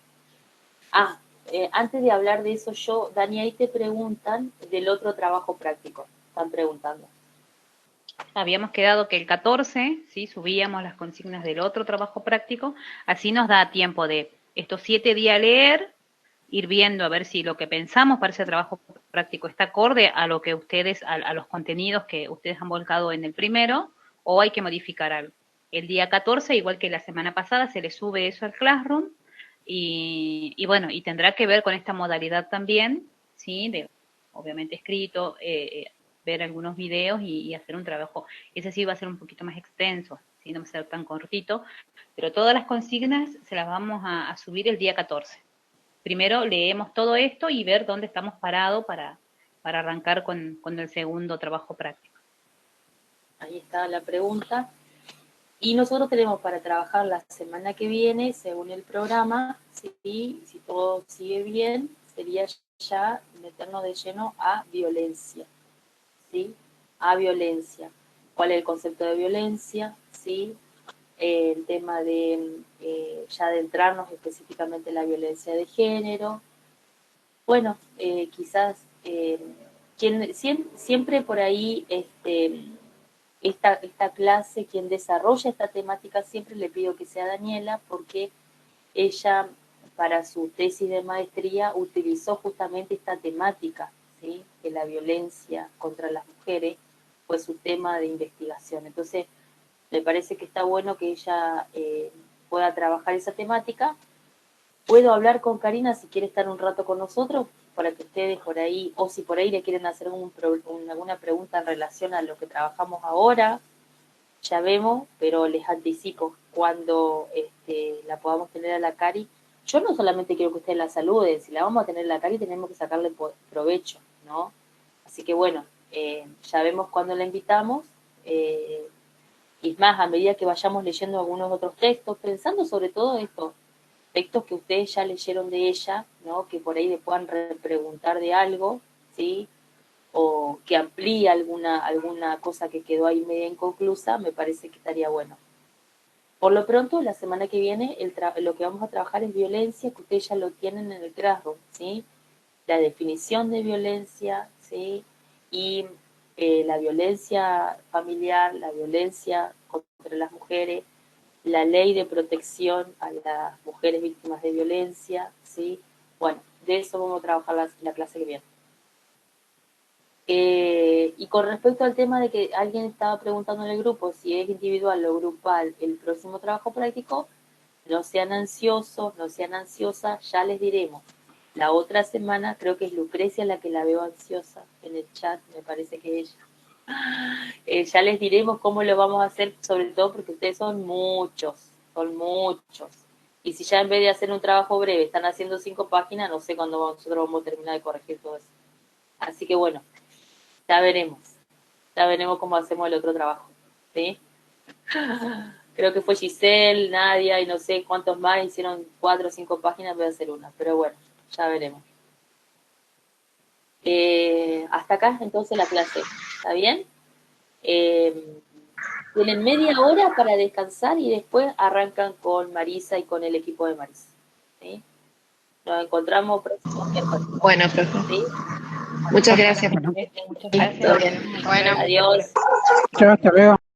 Antes de hablar de eso Dani, ahí te preguntan del otro trabajo práctico. Están preguntando. Habíamos quedado que el 14, ¿sí? Subíamos las consignas del otro trabajo práctico, así nos da tiempo de estos 7 días leer, ir viendo a ver si lo que pensamos para ese trabajo práctico está acorde a lo que ustedes, a los contenidos que ustedes han volcado en el primero, o hay que modificar algo. El día 14, igual que la semana pasada, se le sube eso al Classroom, y bueno, y tendrá que ver con esta modalidad también, ¿sí? De, obviamente escrito, ver algunos videos y hacer un trabajo. Ese sí va a ser un poquito más extenso, ¿sí? No va a ser tan cortito, pero todas las consignas se las vamos a subir el día 14. Primero leemos todo esto y ver dónde estamos parados para arrancar con el segundo trabajo práctico. Ahí está la pregunta. Y nosotros tenemos para trabajar la semana que viene, según el programa, ¿sí? Si todo sigue bien, sería ya meternos de lleno a violencia. ¿Sí? A violencia. ¿Cuál es el concepto de violencia? ¿Sí? El tema de ya adentrarnos específicamente en la violencia de género. Bueno, quizás siempre por ahí esta clase, quien desarrolla esta temática, siempre le pido que sea Daniela, porque ella para su tesis de maestría utilizó justamente esta temática, ¿sí? Que la violencia contra las mujeres fue su tema de investigación. Entonces, me parece que está bueno que ella pueda trabajar esa temática. Puedo hablar con Karina si quiere estar un rato con nosotros, para que ustedes por ahí, o si por ahí le quieren hacer alguna pregunta en relación a lo que trabajamos ahora, ya vemos, pero les anticipo, cuando la podamos tener a la Cari, yo no solamente quiero que ustedes la saluden, si la vamos a tener a la Cari tenemos que sacarle provecho, ¿no? Así que bueno, ya vemos cuando la invitamos, y es más, a medida que vayamos leyendo algunos otros textos, pensando sobre todo estos textos que ustedes ya leyeron de ella, ¿no? Que por ahí le puedan preguntar de algo, ¿sí? O que amplíe alguna cosa que quedó ahí media inconclusa, me parece que estaría bueno. Por lo pronto, la semana que viene, lo que vamos a trabajar es violencia, que ustedes ya lo tienen en el Classroom, ¿sí? La definición de violencia, ¿sí? Y la violencia familiar, la violencia contra las mujeres, la ley de protección a las mujeres víctimas de violencia, ¿sí? Bueno, de eso vamos a trabajar la clase que viene. Y con respecto al tema de que alguien estaba preguntando en el grupo si es individual o grupal el próximo trabajo práctico, no sean ansiosos, no sean ansiosas, ya les diremos. La otra semana creo que es Lucrecia la que la veo ansiosa en el chat, me parece que es ella. Ya les diremos cómo lo vamos a hacer, sobre todo porque ustedes son muchos. Y si ya en vez de hacer un trabajo breve están haciendo 5 páginas, no sé cuándo nosotros vamos a terminar de corregir todo eso. Así que bueno, ya veremos cómo hacemos el otro trabajo, ¿sí? Creo que fue Giselle, Nadia y no sé cuántos más hicieron 4 o 5 páginas, voy a hacer una, pero bueno, ya veremos. Hasta acá entonces la clase, ¿está bien? Tienen media hora para descansar y después arrancan con Marisa y con el equipo de Marisa, ¿sí? Nos encontramos próximo miércoles. Bueno, profe. ¿Sí? Muchas gracias. Muchas gracias. Bueno, adiós. Chao, hasta luego.